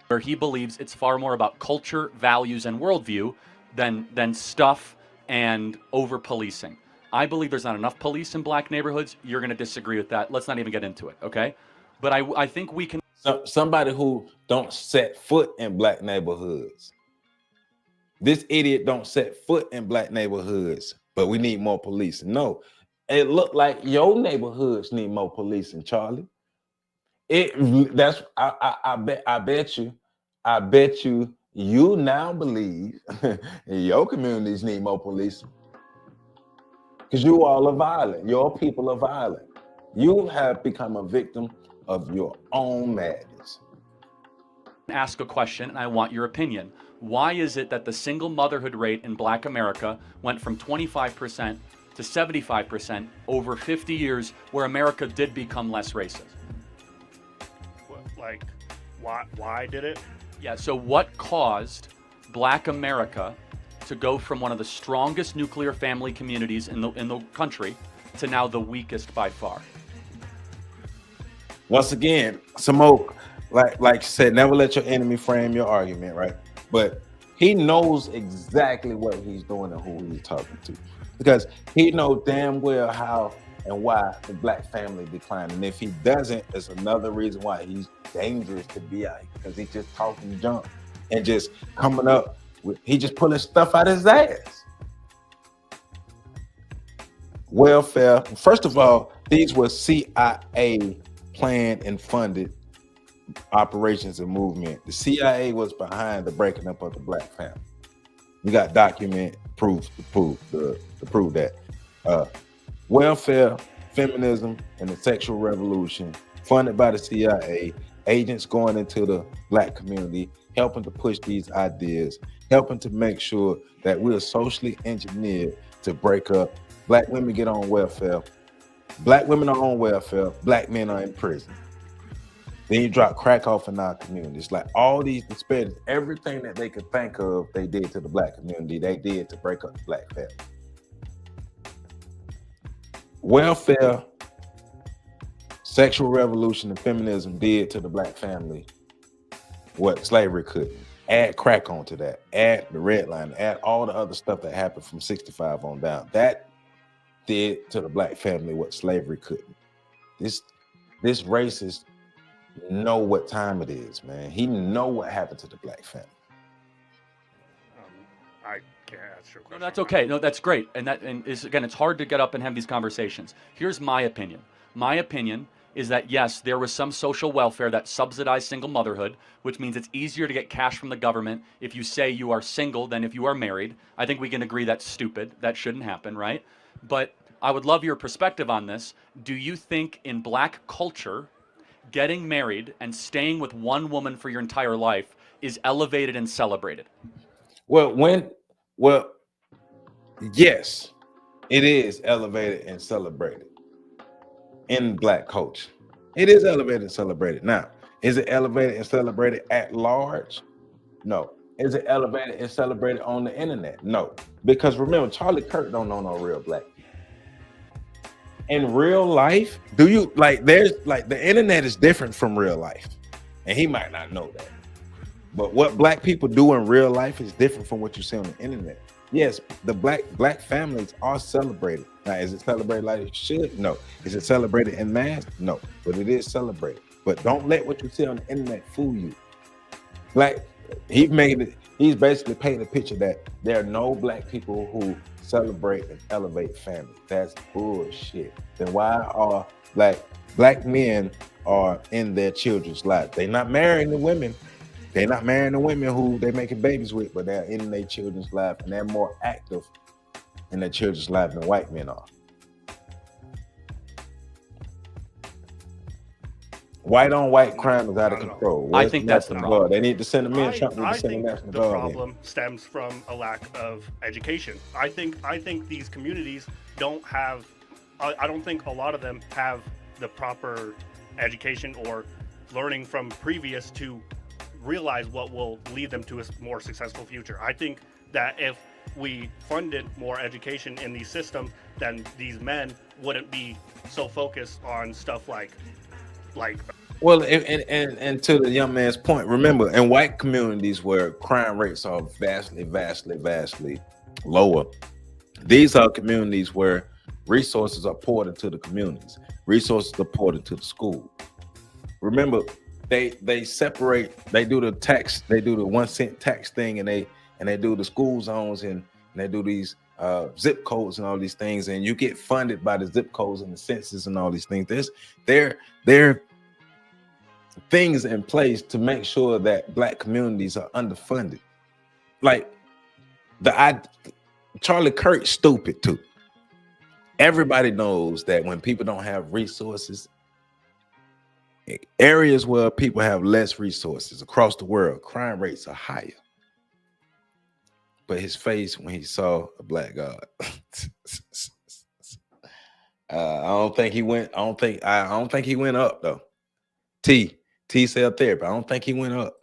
Where he believes it's far more about culture, values, and worldview than stuff and over-policing. I believe there's not enough police in black neighborhoods. You're going to disagree with that. Let's not even get into it, okay? But I think we can... Somebody who don't set foot in black neighborhoods. This idiot don't set foot in black neighborhoods, but we need more policing. No, it look like your neighborhoods need more policing, Charlie. I bet you now believe your communities need more policing, because you all are violent. Your people are violent. You have become a victim of your own madness. Ask a question, and I want your opinion. Why is it that the single motherhood rate in black America went from 25% to 75% over 50 years, where America did become less racist? Like, why did it? Yeah, so what caused black America to go from one of the strongest nuclear family communities in the country to now the weakest by far? Once again, Smoke, like you said, never let your enemy frame your argument, right? But he knows exactly what he's doing and who he's talking to, because he knows damn well how and why the black family declined. And if he doesn't, it's another reason why he's dangerous to be out here, because he's just talking junk and just coming up with, he just pulling stuff out of his ass. Welfare. First of all, these were CIA planned and funded operations and movement. The CIA was behind the breaking up of the black family. We got document proof to prove that. Welfare, feminism, and the sexual revolution, funded by the CIA, agents going into the black community, helping to push these ideas, helping to make sure that we are socially engineered to break up. Black women get on welfare. Black women are on welfare. Black men are in prison. Then you drop crack off in our communities. Like all these disparities, everything that they could think of, they did to the black community. They did to break up the black family. Welfare, sexual revolution, and feminism did to the black family what slavery couldn't. Add crack onto that. Add the red line. Add all the other stuff that happened from 65 on down. That did to the black family what slavery couldn't. This racist know what time it is, man. He know what happened to the black family. I can't answer your question. No, that's okay. No, that's great. And is, again, it's hard to get up and have these conversations. Here's my opinion. My opinion is that, yes, there was some social welfare that subsidized single motherhood, which means it's easier to get cash from the government if you say you are single than if you are married. I think we can agree that's stupid. That shouldn't happen, right? But I would love your perspective on this. Do you think in black culture, getting married and staying with one woman for your entire life is elevated and celebrated? Well, yes, it is elevated and celebrated in black culture. It is elevated and celebrated. Now, is it elevated and celebrated at large? No. Is it elevated and celebrated on the internet? No. Because remember, Charlie Kirk don't know no real black people. In real life, there's the internet is different from real life. And he might not know that. But what black people do in real life is different from what you see on the internet. Yes, the black families are celebrated. Now, is it celebrated like it should? No. Is it celebrated en masse? No. But it is celebrated. But don't let what you see on the internet fool you. He's basically painting a picture that there are no black people who celebrate and elevate family. That's bullshit. Then why are black men are in their children's lives? They're not marrying the women. They're not marrying the women who they're making babies with, but they're in their children's life, and they're more active in their children's life than white men are. White on white crime is out of control. I think that's the problem. They need to send them in. Trump needs to send them national the guard problem stems from a lack of education. I think these communities don't have. I don't think a lot of them have the proper education or learning from previous to realize what will lead them to a more successful future. I think that if we funded more education in these systems, then these men wouldn't be so focused on stuff like. Well, and to the young man's point, remember, in white communities where crime rates are vastly lower, these are communities where resources are poured into the communities. Resources are poured into the school. Remember, they separate. They do the tax. They do the 1 cent tax thing, and they do the school zones, and they do these zip codes and all these things, and you get funded by the zip codes and the census and all these things. There things in place to make sure that black communities are underfunded. Charlie Kirk's stupid too. Everybody knows that when people don't have resources, areas where people have less resources across the world, crime rates are higher. But his face when he saw a black god, I don't think he went up though. T-cell therapy. I don't think he went up.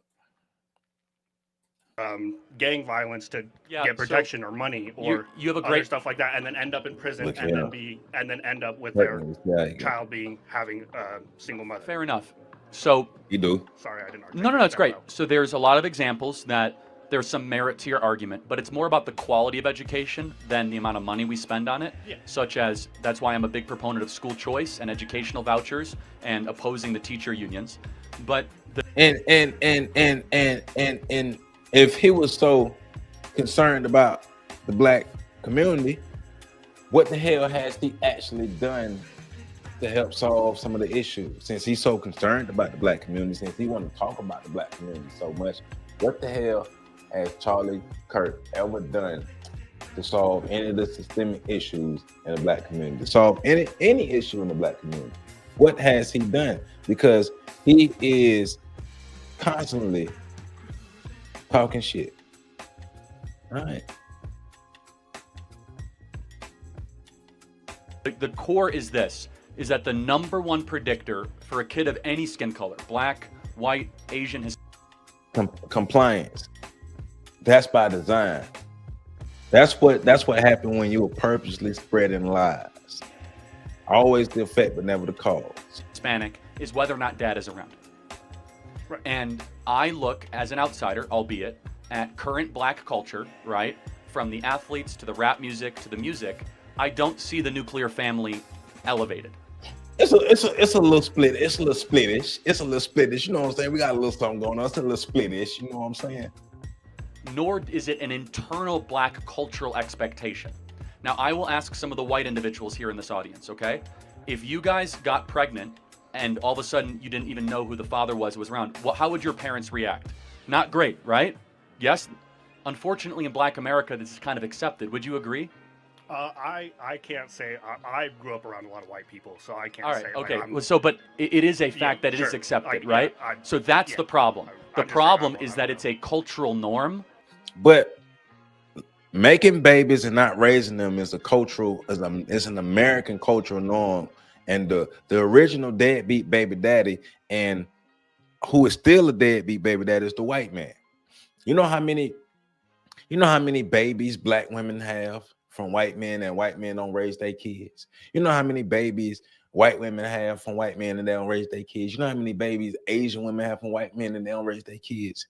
Gang violence to get protection or money or you have a other great stuff like that, and then end up in prison and then end up with their child having a single mother. Fair enough. So you do. Sorry, I didn't. No, it's great. So there's a lot of examples that there's some merit to your argument, but it's more about the quality of education than the amount of money we spend on it. Yeah. Such as that's why I'm a big proponent of school choice and educational vouchers and opposing the teacher unions. But and if he was so concerned about the black community, what the hell has he actually done to help solve some of the issues? Since he's so concerned about the black community, since he want to talk about the black community so much, what the hell has Charlie Kirk ever done to solve any of the systemic issues in the black community, to solve any issue in the black community? What has he done? Because he is constantly talking shit. All right. The core is this, is that the number one predictor for a kid of any skin color, black, white, Asian, compliance. That's by design. That's what happened when you were purposely spreading lies. Always the effect, but never the cause. Hispanic is whether or not dad is around. Right. And I look as an outsider, albeit, at current black culture, right? From the athletes to the rap music to the music, I don't see the nuclear family elevated. It's a little split. It's a little splitish. You know what I'm saying? We got a little something going on. It's a little splitish. You know what I'm saying? Nor is it an internal black cultural expectation. Now, I will ask some of the white individuals here in this audience, okay? If you guys got pregnant and all of a sudden you didn't even know who the father was around, well, how would your parents react? Not great, right? Yes. Unfortunately, in Black America, this is kind of accepted. Would you agree? I can't say. I grew up around a lot of white people, so I can't All right, say. okay. Like, well, so, but it is a fact that it is accepted, right? So that's the problem. The problem is that it's a cultural norm. But making babies and not raising them is is an American cultural norm. And the original deadbeat baby daddy, and who is still a deadbeat baby daddy, is the white man. You know how many babies Black women have from white men, and white men don't raise their kids? You know how many babies white women have from white men and they don't raise their kids? You know how many babies Asian women have from white men and they don't raise their kids?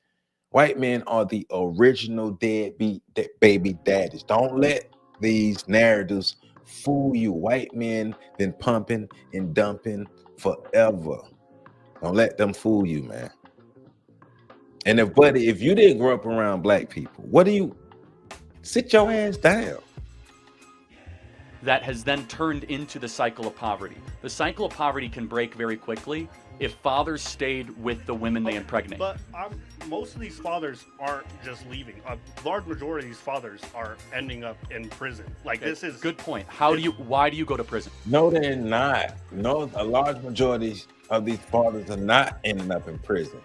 White men are the original deadbeat baby daddies. Don't let these narratives fool you. White men been pumping and dumping forever. Don't let them fool you, man. And if you didn't grow up around Black people, sit your ass down. That has then turned into the cycle of poverty. The cycle of poverty can break very quickly if fathers stayed with the women they impregnate. But most of these fathers aren't just leaving. A large majority of these fathers are ending up in prison. Like, this is good point. Why do you go to prison? No, they're not. No, a large majority of these fathers are not ending up in prison.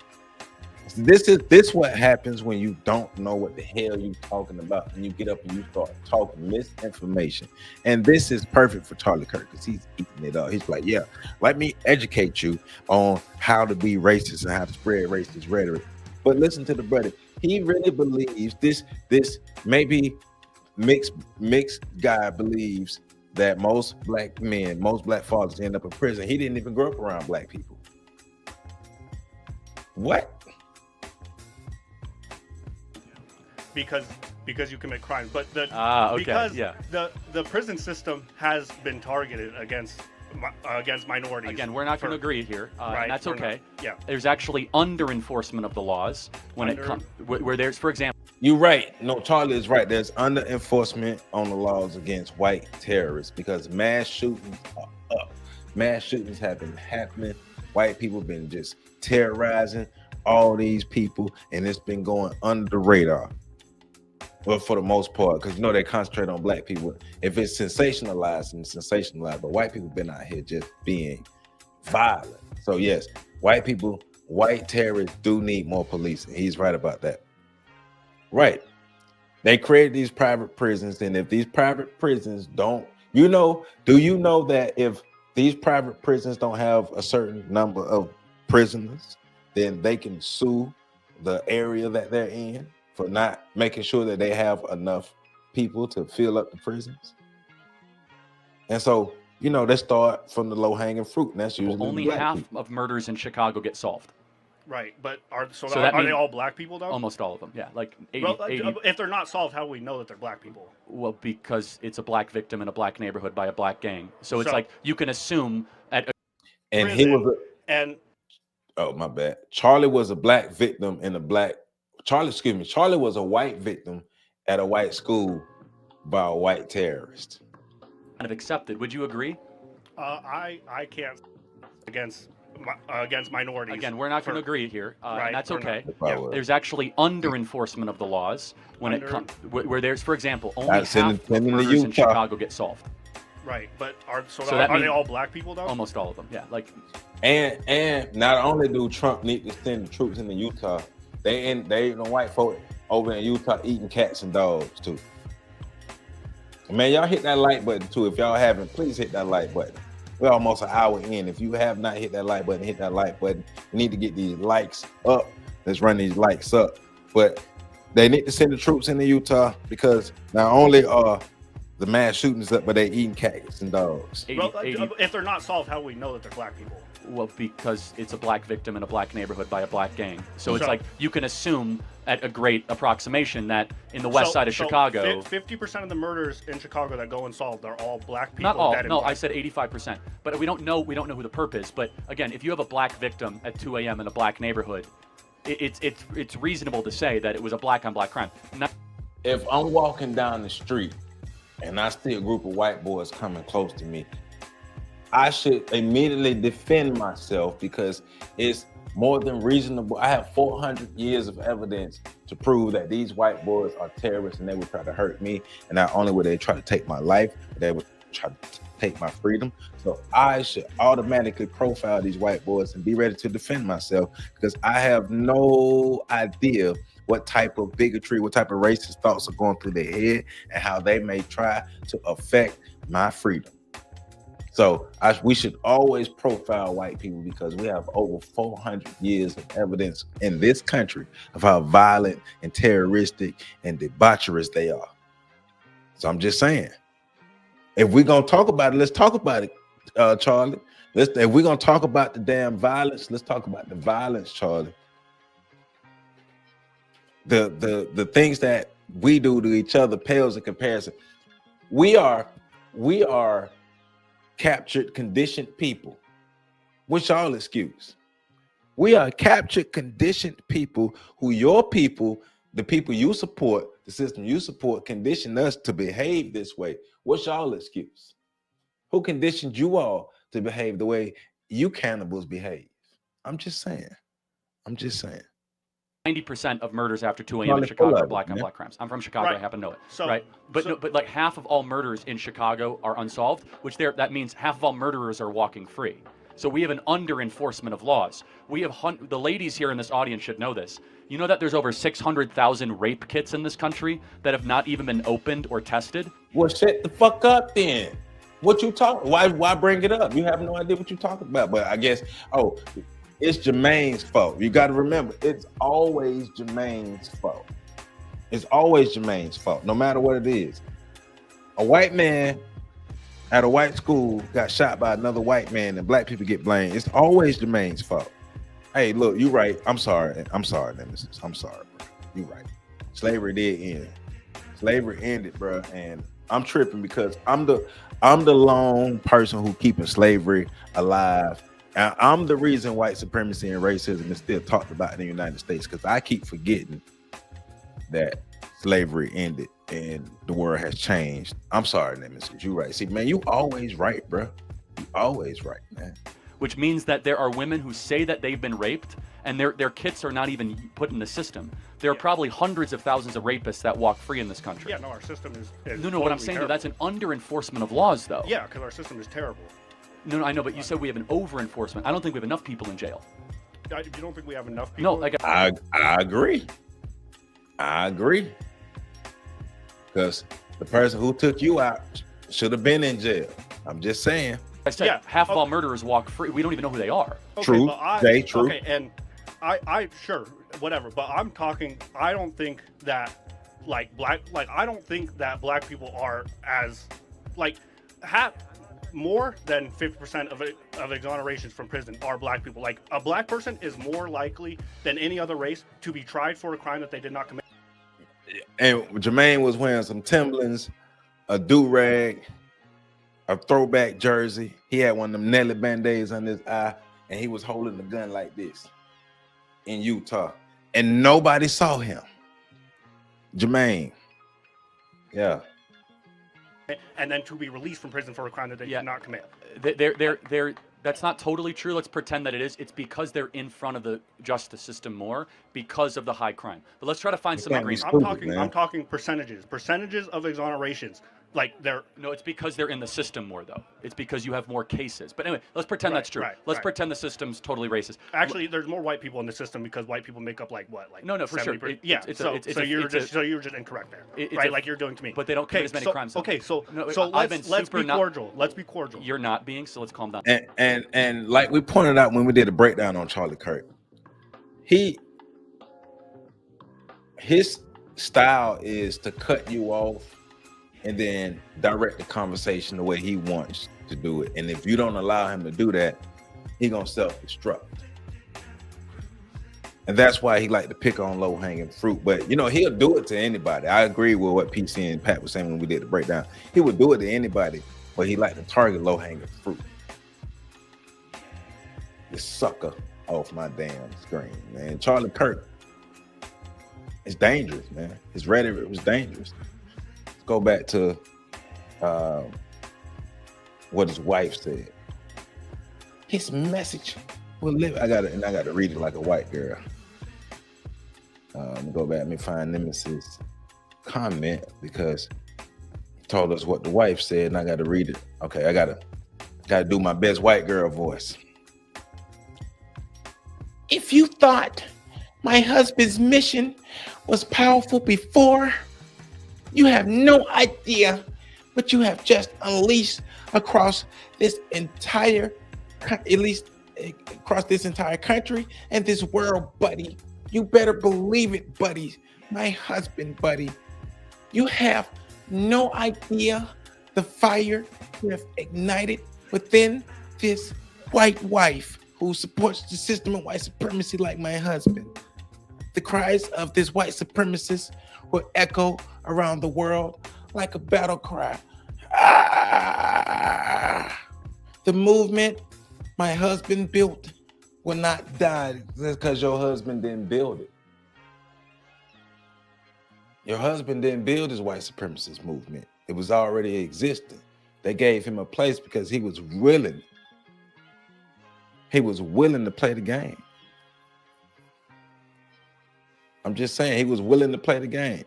This what happens when you don't know what the hell you're talking about, and you get up and you start talking misinformation. And this is perfect for Charlie Kirk, because he's eating it up. He's like, yeah, let me educate you on how to be racist and how to spread racist rhetoric. But listen to the brother. He really believes this maybe mixed guy believes that most Black men, most Black fathers end up in prison. He didn't even grow up around Black people. What? Because you commit crimes, but because the prison system has been targeted against minorities. Again, we're not going to agree here, right, and that's okay. Yeah, there's actually under enforcement of the laws when it comes where there's, for example. You're right. No, Charlie is right. There's under enforcement on the laws against white terrorists because mass shootings are up. Mass shootings have been happening. White people have been just terrorizing all these people, and it's been going under the radar. Well, for the most part, because they concentrate on Black people. If it's sensationalized, but white people been out here just being violent. So yes, white terrorists do need more policing. He's right about that. Right. They created these private prisons, and if these private prisons do you know that if these private prisons don't have a certain number of prisoners, then they can sue the area that they're in for not making sure that they have enough people to fill up the prisons. And so, they start from the low-hanging fruit, and that's usually only half of murders in Chicago get solved. Right, but are they all Black people though? Almost all of them, yeah. Like 80, well, 80. If they're not solved, how do we know that they're Black people? Well, because it's a Black victim in a Black neighborhood by a Black gang. So it's like you can assume oh, my bad. Charlie was a Black victim in Charlie was a white victim at a white school by a white terrorist. Kind of accepted. Would you agree? I can't against minorities. Again, we're not going to agree here, right, and that's okay. Yeah. There's actually under enforcement of the laws when it comes where there's, for example, only half of murders in Chicago get solved. Right, but are they all Black people though? Almost all of them, yeah. Like, and not only do Trump need to send the troops into Utah, they ain't no white folk over in Utah eating cats and dogs too. Man, y'all hit that like button too. If y'all haven't, please hit that like button. We're almost an hour in. If you have not hit that like button, hit that like button. We need to get these likes up. Let's run these likes up. But they need to send the troops into Utah because not only are the mass shootings up, but they're eating cats and dogs. If they're not solved, how do we know that they're Black people? Well, because it's a Black victim in a Black neighborhood by a Black gang. So it's like you can assume at a great approximation that in the west side of Chicago, 50% of the murders in Chicago that go unsolved are all Black people. Not all. No, I said 85%. But we don't know who the perp is. But again, if you have a Black victim at 2 a.m. in a Black neighborhood, it's reasonable to say that it was a Black on Black crime. If I'm walking down the street and I see a group of white boys coming close to me, I should immediately defend myself because it's more than reasonable. I have 400 years of evidence to prove that these white boys are terrorists and they would try to hurt me. And not only would they try to take my life, they would try to take my freedom. So I should automatically profile these white boys and be ready to defend myself because I have no idea what type of bigotry, what type of racist thoughts are going through their head and how they may try to affect my freedom. So we should always profile white people because we have over 400 years of evidence in this country of how violent and terroristic and debaucherous they are. So I'm just saying, if we're going to talk about it, let's talk about it, Charlie. If we're going to talk about the damn violence, let's talk about the violence, Charlie. The things that we do to each other pales in comparison. We are captured, conditioned people. What's y'all excuse? We are captured, conditioned people who your people, the people you support, the system you support, condition us to behave this way. What's y'all excuse? Who conditioned you all to behave the way you cannibals behave? I'm just saying. 90% of murders after 2 a.m. in Chicago are black on black crimes. I'm from Chicago. Right. I happen to know it. So, right. But like half of all murders in Chicago are unsolved, which that means half of all murderers are walking free. So we have an under enforcement of laws. We have the ladies here in this audience should know this. You know that there's over 600,000 rape kits in this country that have not even been opened or tested? Well, shut the fuck up then. What you talking? Why bring it up? You have no idea what you're talking about. But I guess, it's Jermaine's fault. You got to remember, it's always Jermaine's fault. It's always Jermaine's fault, no matter what it is. A white man at a white school got shot by another white man and black people get blamed. It's always Jermaine's fault. Hey, look, you right. I'm sorry, nemesis. I'm sorry, bro. You right. Slavery did end. Slavery ended, bro, and I'm tripping because I'm the lone person who keeping slavery alive. And I'm the reason white supremacy and racism is still talked about in the United States because I keep forgetting that slavery ended and the world has changed. I'm sorry, nemesis. You right. See, man, you always right, bro. You always right, man. Which means that there are women who say that they've been raped and their kits are not even put in the system. There are probably hundreds of thousands of rapists that walk free in this country. Yeah, no, our system is No, what I'm saying, though, that's an under enforcement of laws, though. Yeah, because our system is terrible. No, I know, but you said we have an over enforcement. I don't think we have enough people in jail. You don't think we have enough people? No, like I agree. I agree. Because the person who took you out should have been in jail. I'm just saying. I said half of all murderers walk free. We don't even know who they are. Okay, true. True. Okay, and I sure, whatever. But I'm talking. I don't think that I don't think that black people are as more than 50% of exonerations from prison are black people. Like a black person is more likely than any other race to be tried for a crime that they did not commit. And Jermaine was wearing some Timberlands, a do-rag, a throwback jersey. He had one of them Nelly Band-Aids on his eye, and he was holding the gun like this in Utah. And nobody saw him. Jermaine. Yeah. And then to be released from prison for a crime that they did not commit. That's not totally true. Let's pretend that it is. It's because they're in front of the justice system more because of the high crime. But let's try to find some agreement. I'm talking percentages of exonerations. No, it's because they're in the system more, though. It's because you have more cases. But anyway, let's pretend that's true. Let's pretend the system's totally racist. Actually, there's more white people in the system because white people make up no, for sure. So you're just incorrect there, right? Like you're doing to me. But they don't commit as many crimes. Okay, so let's be cordial. Let's be cordial. You're not being, so let's calm down. And like we pointed out when we did a breakdown on Charlie Kirk, his style is to cut you off and then direct the conversation the way he wants to do it. And if you don't allow him to do that, he gonna self-destruct. And that's why he like to pick on low-hanging fruit. But he'll do it to anybody. I agree with what PC and Pat was saying when we did the breakdown. He would do it to anybody, but he like to target low-hanging fruit. This sucker off my damn screen, man. Charlie Kirk is dangerous, man. His rhetoric was dangerous. Go back to what his wife said. His message will live. I gotta read it like a white girl. Let me go back. Let me find Nemesis comment because he told us what the wife said, and I gotta read it. Okay, I gotta do my best white girl voice. If you thought my husband's mission was powerful before, you have no idea what you have just unleashed across this entire, at least across this entire country and this world, buddy. You better believe it, buddy. My husband, buddy. You have no idea the fire you have ignited within this white wife who supports the system of white supremacy like my husband. The cries of this white supremacist will echo around the world like a battle cry. Ah! The movement my husband built will not die just because your husband didn't build it. Your husband didn't build his white supremacist movement. It was already existing. They gave him a place because he was willing. He was willing to play the game. I'm just saying, he was willing to play the game.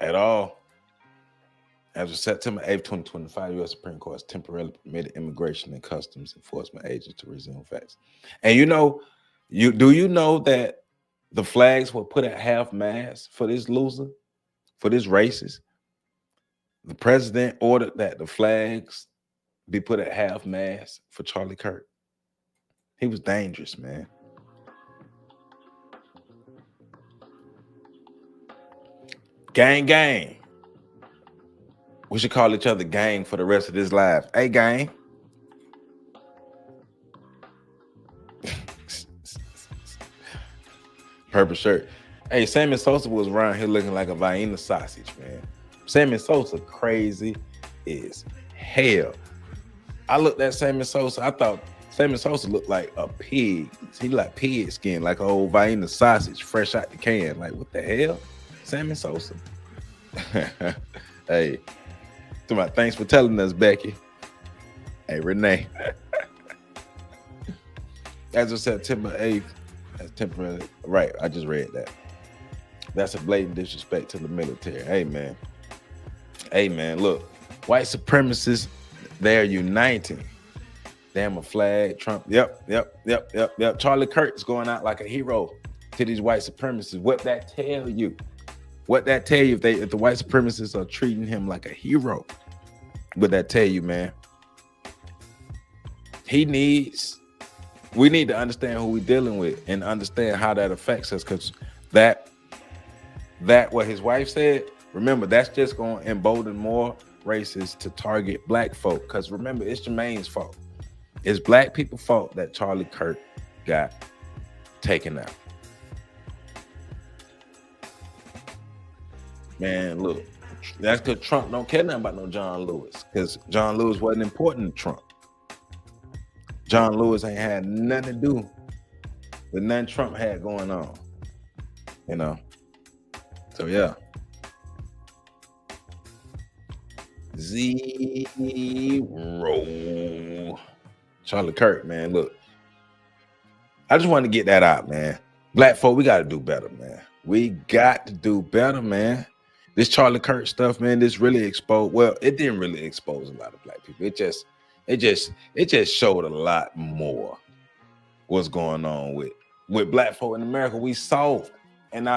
At all. As of September 8th, 2025, U.S. Supreme Court has temporarily permitted immigration and customs enforcement agents to resume facts. And do you know that the flags were put at half mast for this loser, for this racist? The president ordered that the flags be put at half mast for Charlie Kirk. He was dangerous, man. Gang, gang. We should call each other gang for the rest of this life. Hey, gang. Purple shirt. Hey, Sammy Sosa was around here looking like a Vienna sausage, man. Sammy Sosa crazy as hell. I looked at Sammy Sosa. I thought Sammy Sosa looked like a pig. He like pig skin, like an old Vienna sausage fresh out the can. Like, what the hell? Sammy Sosa. Hey. Thanks for telling us, Becky. Hey, Renee. As of September 8th, that's temporarily, right, I just read that. That's a blatant disrespect to the military. Hey, man. Hey, man, look. White supremacists, they're uniting. Damn, a flag, Trump. Yep. Charlie Kirk is going out like a hero to these white supremacists. What that tell you? What that tell you if the white supremacists are treating him like a hero? What that tell you, man? We need to understand who we're dealing with and understand how that affects us, because that what his wife said, remember, that's just going to embolden more racists to target black folk. Because remember, it's Jermaine's fault. It's black people's fault that Charlie Kirk got taken out. Man, look, that's because Trump don't care nothing about no John Lewis, because John Lewis wasn't important to Trump. John Lewis ain't had nothing to do with nothing Trump had going on, you know? So, yeah. Zero. Charlie Kirk, man, look. I just want to get that out, man. Black folk, we got to do better, man. We got to do better, man. This Charlie Kirk stuff, man, this really exposed. Well, it didn't really expose a lot of black people. It just showed a lot more what's going on with black folk in America. We soft, and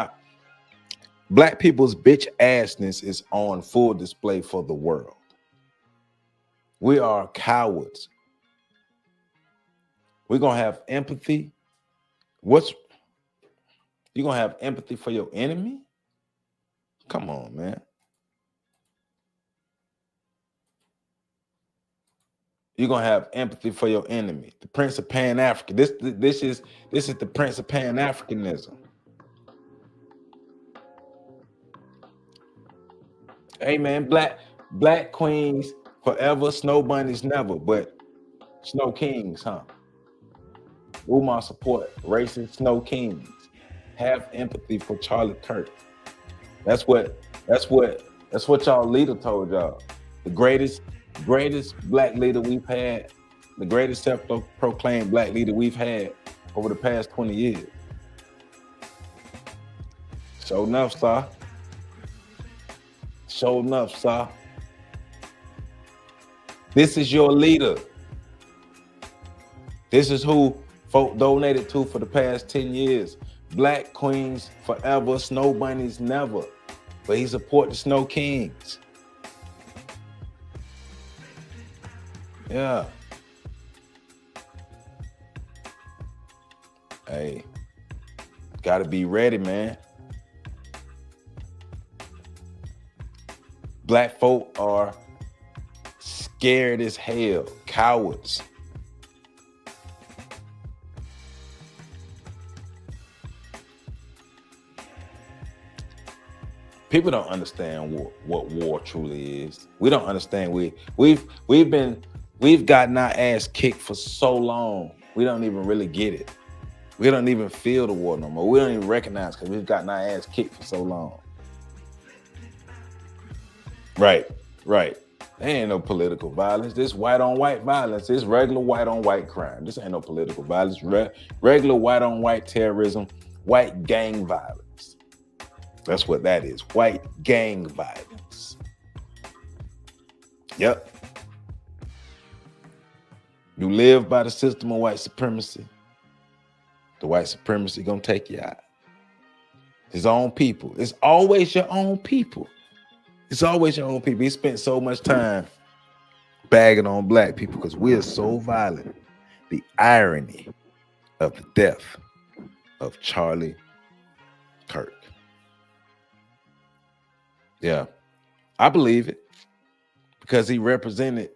black people's bitch assness is on full display for the world. We are cowards. We're gonna have empathy. You gonna have empathy for your enemy? Come on, man. You're gonna have empathy for your enemy. The Prince of Pan-African. This is the Prince of Pan-Africanism. Hey, man, black queens forever, snow bunnies never, but snow kings, huh? Umar support racist snow kings. Have empathy for Charlie Kirk. That's what y'all leader told y'all. The greatest black leader we've had, the greatest self-proclaimed black leader we've had over the past 20 years. Show enough, sir. Show enough, sir. This is your leader. This is who folk donated to for the past 10 years. Black queens forever, snow bunnies never. But he support the snow kings. Yeah. Hey, gotta be ready, man. Black folk are scared as hell, cowards. People don't understand what war truly is. We don't understand. We've gotten our ass kicked for so long. We don't even really get it. We don't even feel the war no more. We don't even recognize because we've gotten our ass kicked for so long. Right. There ain't no political violence. This white on white violence. This regular white on white crime. This ain't no political violence. Regular white on white terrorism, white gang violence. That's what that is. White gang violence. Yep. You live by the system of white supremacy. The white supremacy gonna take you out. His own people. It's always your own people. It's always your own people. He spent so much time bagging on black people because we are so violent. The irony of the death of Charlie Kirk. Yeah, I believe it because he represented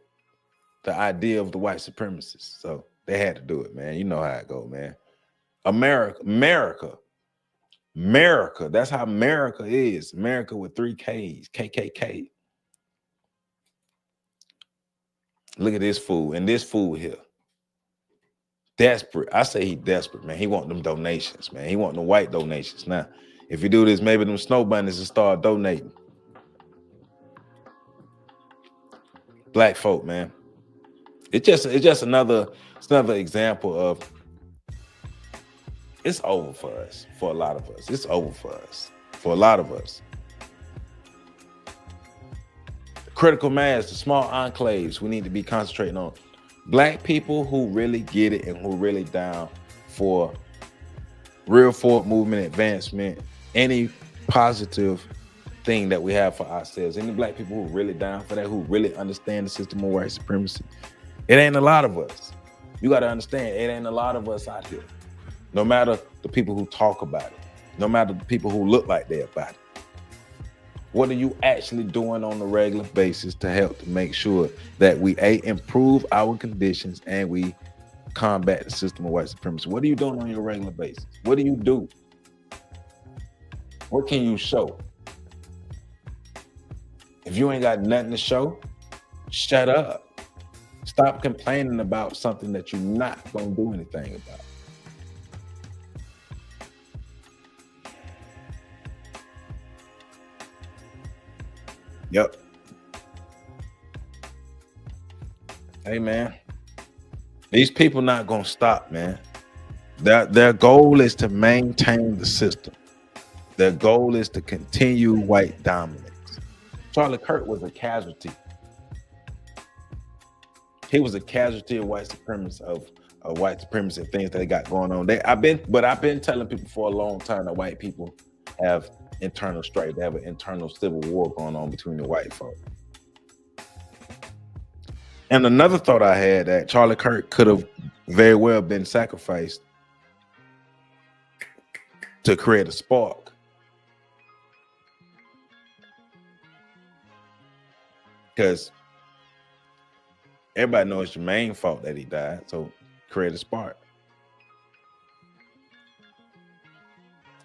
the idea of the white supremacists. So they had to do it, man. You know how it go, man. America. That's how America is. America with 3 Ks, KKK. Look at this fool and this fool here. Desperate. I say he desperate, man. He want them donations, man. He want the white donations. Now, if you do this, maybe them snow bunnies will start donating. Black folk, man. It's just another example of it's over for us, for a lot of us. It's over for us, for a lot of us. Critical mass, the small enclaves we need to be concentrating on. Black people who really get it and who really down for real forward movement, advancement, any positive thing that we have for ourselves. Any black people who really down for that, who really understand the system of white supremacy. It ain't a lot of us. You got to understand, it ain't a lot of us out here. No matter the people who talk about it, no matter the people who look like they're about it. What are you actually doing on a regular basis to help to make sure that we improve our conditions and we combat the system of white supremacy? What are you doing on your regular basis? What do you do? What can you show? If you ain't got nothing to show, shut up. Stop complaining about something that you're not going to do anything about. Yep. Hey, man. These people not going to stop, man. Their goal is to maintain the system. Their goal is to continue white dominance. Charlie Kirk was a casualty. He was a casualty of white supremacy, of white supremacy and things that they got going on. I've been telling people for a long time that white people have internal strife. They have an internal civil war going on between the white folk. And another thought I had, that Charlie Kirk could have very well been sacrificed to create a spark. Because everybody knows Jermaine's fault that he died, so create a spark.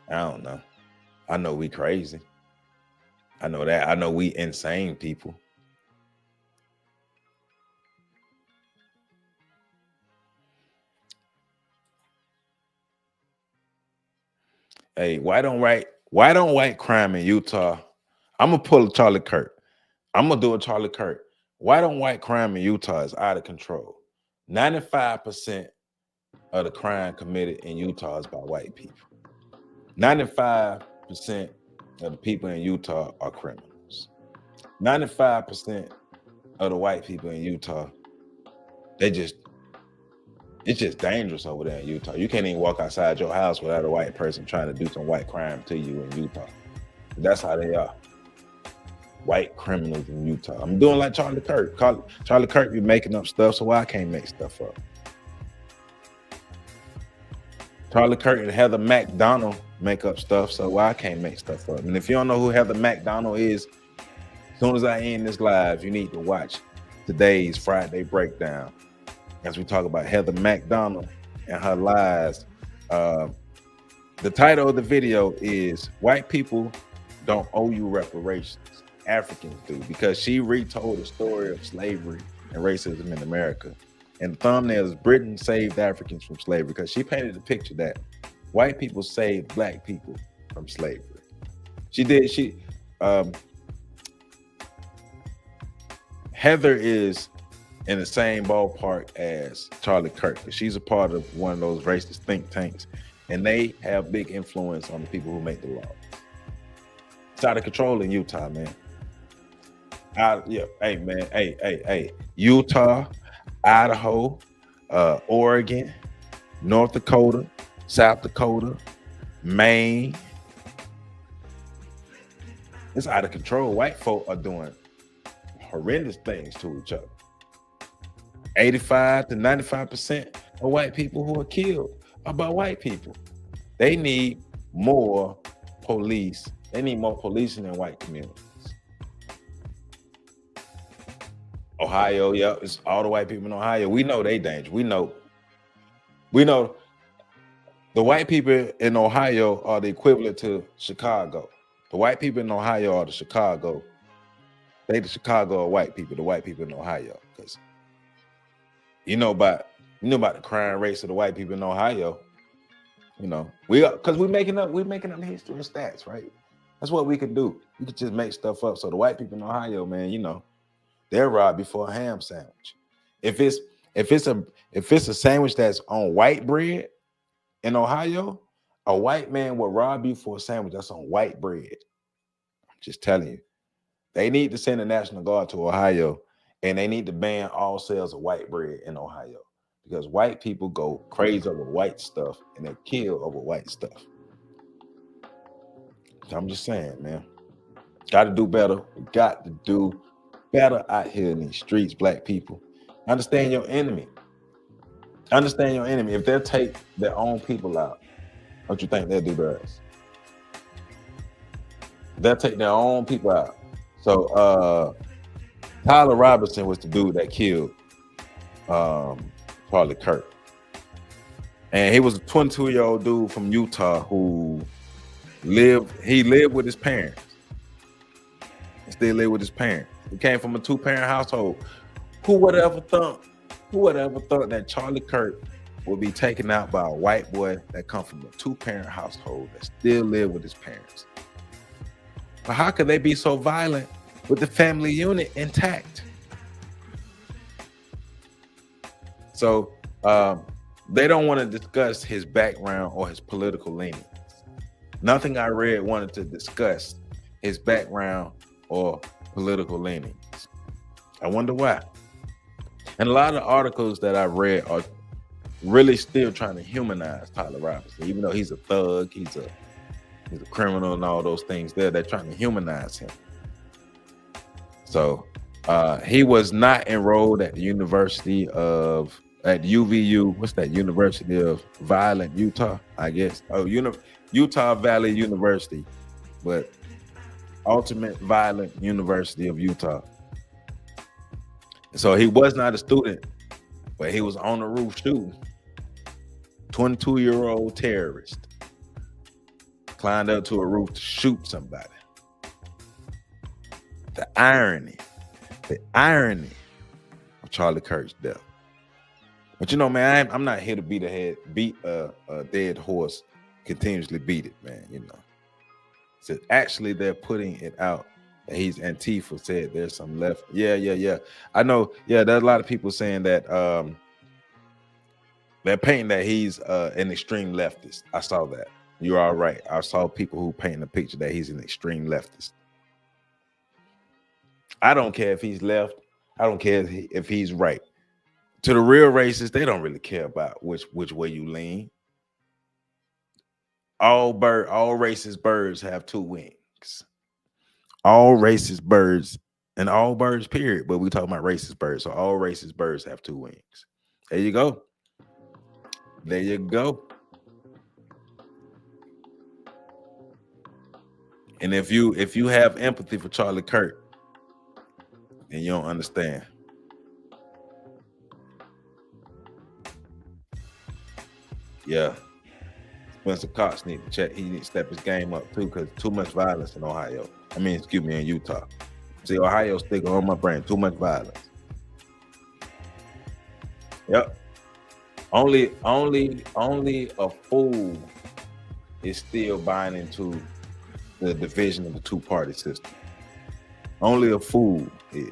I don't know. I know we crazy. I know that. I know we insane people. Hey, why don't white crime in Utah? I'm gonna pull a Charlie Kirk. I'm gonna do a Charlie Kirk. white on white crime in Utah is out of control. 95% of the crime committed in Utah is by white people. 95% of the people in Utah are criminals. 95% of the white people in Utah, it's just dangerous over there in Utah. You can't even walk outside your house without a white person trying to do some white crime to you in Utah. That's how they are. White criminals in Utah. I'm doing like Charlie Kirk. Charlie Kirk be making up stuff, so I can't make stuff up. Charlie Kirk and Heather McDonald make up stuff, so I can't make stuff up. And if you don't know who Heather McDonald is, as soon as I end this live, you need to watch today's Friday breakdown as we talk about Heather McDonald and her lies. The title of the video is "White People Don't Owe You Reparations, Africans Do," because she retold the story of slavery and racism in America. And the thumbnail is "Britain Saved Africans from Slavery," because she painted the picture that white people saved black people from slavery. Heather is in the same ballpark as Charlie Kirk. She's a part of one of those racist think tanks, and they have big influence on the people who make the law. It's out of control in Utah, man. Utah, Idaho, Oregon, North Dakota, South Dakota, Maine. It's out of control. White folk are doing horrendous things to each other. 85 to 95% of white people who are killed are by white people. They need more police. They need more policing in white communities. Ohio, yeah, it's all the white people in Ohio. We know they dangerous. We know the white people in Ohio are the equivalent to Chicago. The white people in Ohio are the Chicago. They the Chicago are white people, the white people in Ohio. Because you know about the crime rates of the white people in Ohio. You know, because we're making up history and stats, right? That's what we could do. We could just make stuff up. So the white people in Ohio, man, you know, they're robbed before a ham sandwich. If it's a sandwich that's on white bread in Ohio, a white man will rob you for a sandwich that's on white bread. I'm just telling you. They need to send the National Guard to Ohio, and they need to ban all sales of white bread in Ohio, because white people go crazy over white stuff and they kill over white stuff. So I'm just saying, man, got to do better. We got to do better out here in these streets, black people. Understand your enemy. Understand your enemy. If they'll take their own people out, what you think they'll do to us? They'll take their own people out. So Tyler Robinson was the dude that killed Charlie Kirk. And he was a 22-year-old dude from Utah who lived with his parents. He still lived with his parents. He came from a 2-parent household. Who would have ever thought that Charlie Kirk would be taken out by a white boy that come from a 2-parent household that still live with his parents? But how could they be so violent with the family unit intact? So they don't want to discuss his background or his political leanings. Nothing I read wanted to discuss his background or political leanings. I wonder why. And a lot of articles that I read are really still trying to humanize Tyler Robinson, even though he's a thug, he's a criminal and all those things there. They're trying to humanize him. So he was not enrolled at the University of, at UVU, what's that, University of Violent Utah, I guess. Oh, Utah Valley University, but Ultimate Violent University of Utah. So he was not a student, but he was on the roof shooting. 22-year-old terrorist climbed up to a roof to shoot somebody. The irony of Charlie Kirk's death. But you know, man, I'm not here to beat a dead horse, continuously beat it, man. You know, so actually they're putting it out He's Antifa said there's some left. Yeah. I know. Yeah, there's a lot of people saying that they're painting that he's an extreme leftist. I saw that. You're all right. I saw people who paint the picture that he's an extreme leftist. I don't care if he's left. I don't care if he's right. To the real racists, they don't really care about which way you lean. All racist birds have two wings. All racist birds, and all birds, period. But we talking about racist birds. So all racist birds have two wings. There you go. There you go. And if you have empathy for Charlie Kirk, then you don't understand. Yeah. Spencer Cox need to check. He needs to step his game up too, because too much violence in Ohio. In Utah. See, Ohio sticking on my brain. Too much violence. Yep. Only a fool is still buying into the division of the two-party system. Only a fool is.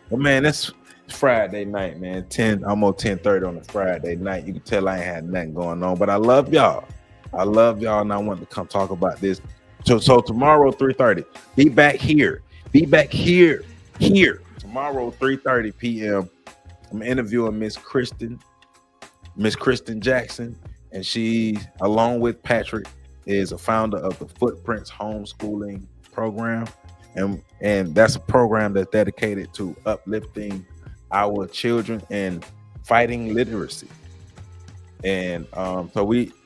But man, it's Friday night, man. Almost 10:30 on a Friday night. You can tell I ain't had nothing going on, but I love y'all. And I want to come talk about this. So tomorrow, 3:30, be back here. Tomorrow, 3:30 p.m. I'm interviewing Miss Kristen Jackson, and she, along with Patrick, is a founder of the Footprints homeschooling program, and that's a program that's dedicated to uplifting our children and fighting literacy. And so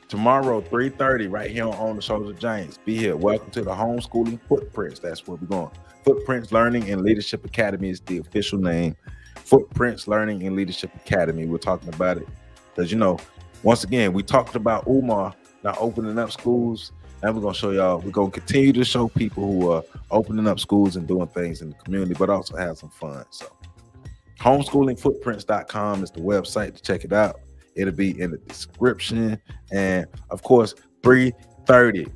tomorrow 3:30 right here on the Shoulders of Giants. Be here. Welcome to the homeschooling Footprints. That's where we're going. Footprints Learning and Leadership Academy is the official name. Footprints Learning and Leadership Academy. We're talking about it because, once again, we talked about Umar not opening up schools, and we're going to show y'all. We're going to continue to show people who are opening up schools and doing things in the community, but also have some fun. So homeschoolingfootprints.com is the website to check it out. It'll be in the description. And of course, 3:30,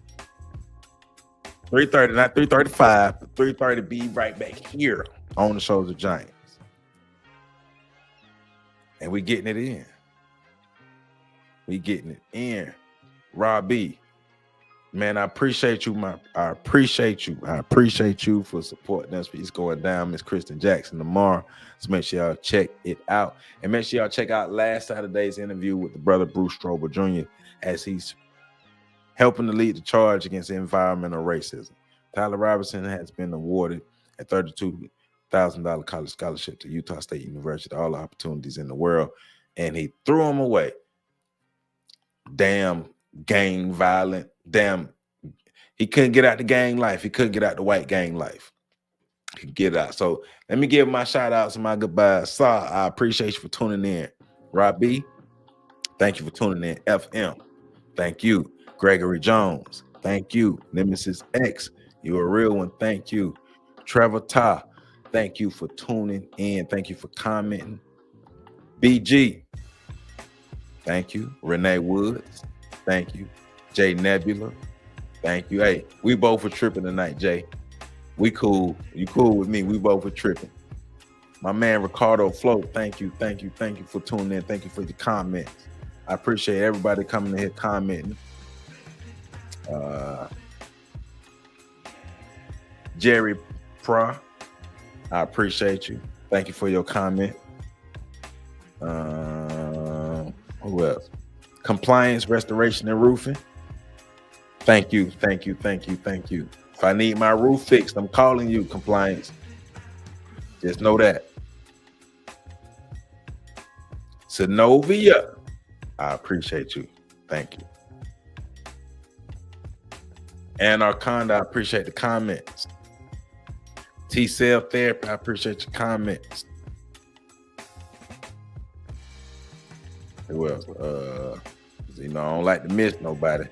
not 3:35, but 3:30, be right back here on the Shoulders of Giants. And we getting it in. Robbie, man, I appreciate you. I appreciate you for supporting us. It's going down, Miss Kristen Jackson, tomorrow. So make sure y'all check it out. And make sure y'all check out last Saturday's interview with the brother Bruce Strobel Jr. as he's helping to lead the charge against environmental racism. Tyler Robinson has been awarded a $32,000 college scholarship to Utah State University, all the opportunities in the world, and he threw them away. Damn gang violent. Damn, he couldn't get out the gang life. He couldn't get out the white gang life. He could get out. So let me give my shout outs and my goodbyes. Saw, I appreciate you for tuning in. Rob B, thank you for tuning in. FM, thank you. Gregory Jones, thank you. Nemesis X, you're a real one. Thank you. Trevor Ta, thank you for tuning in. Thank you for commenting. BG, thank you. Renee Woods, thank you. Jay Nebula, thank you. Hey, we both were tripping tonight, Jay. We cool. You cool with me. We both were tripping. My man Ricardo Flo, thank you for tuning in. Thank you for your comments. I appreciate everybody coming in here commenting. Jerry Pra, I appreciate you. Thank you for your comment. Who else? Compliance, Restoration, and Roofing. Thank you. If I need my roof fixed, I'm calling you, Compliance. Just know that. Synovia, I appreciate you. Thank you. And Arconda, I appreciate the comments. T-Cell Therapy, I appreciate your comments. Who else? I don't like to miss nobody.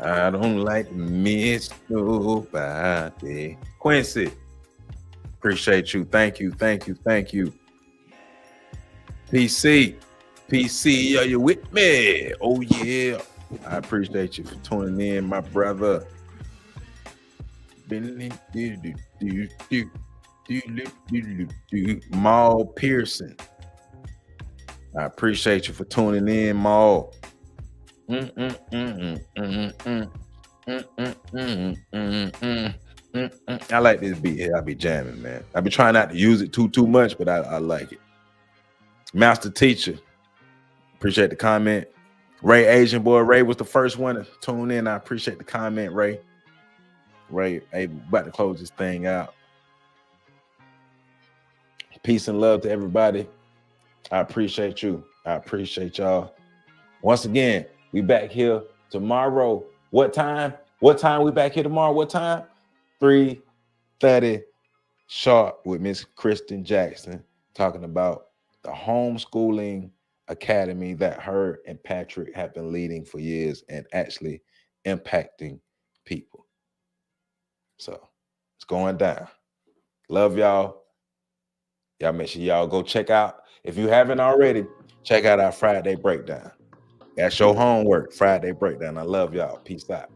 I don't like to miss nobody. Quincy, appreciate you. Thank you. PC, are you with me? Oh yeah. I appreciate you for tuning in, my brother. Maul Pearson. I appreciate you for tuning in, Maul. I like this beat here. I be jamming, man. I be trying not to use it too much, but I like it. Master Teacher, appreciate the comment. Ray Asian Boy, Ray was the first one to tune in. I appreciate the comment, Ray. Ray, hey, about to close this thing out. Peace and love to everybody. I appreciate you. I appreciate y'all. Once again, we back here tomorrow. What time? What time we back here tomorrow? What time? 3:30 sharp with Miss Kristen Jackson, talking about the homeschooling academy that her and Patrick have been leading for years and actually impacting people. So it's going down. Love y'all. Y'all make sure y'all go check out. If you haven't already, check out our Friday breakdown. That's your homework, Friday breakdown. I love y'all. Peace out.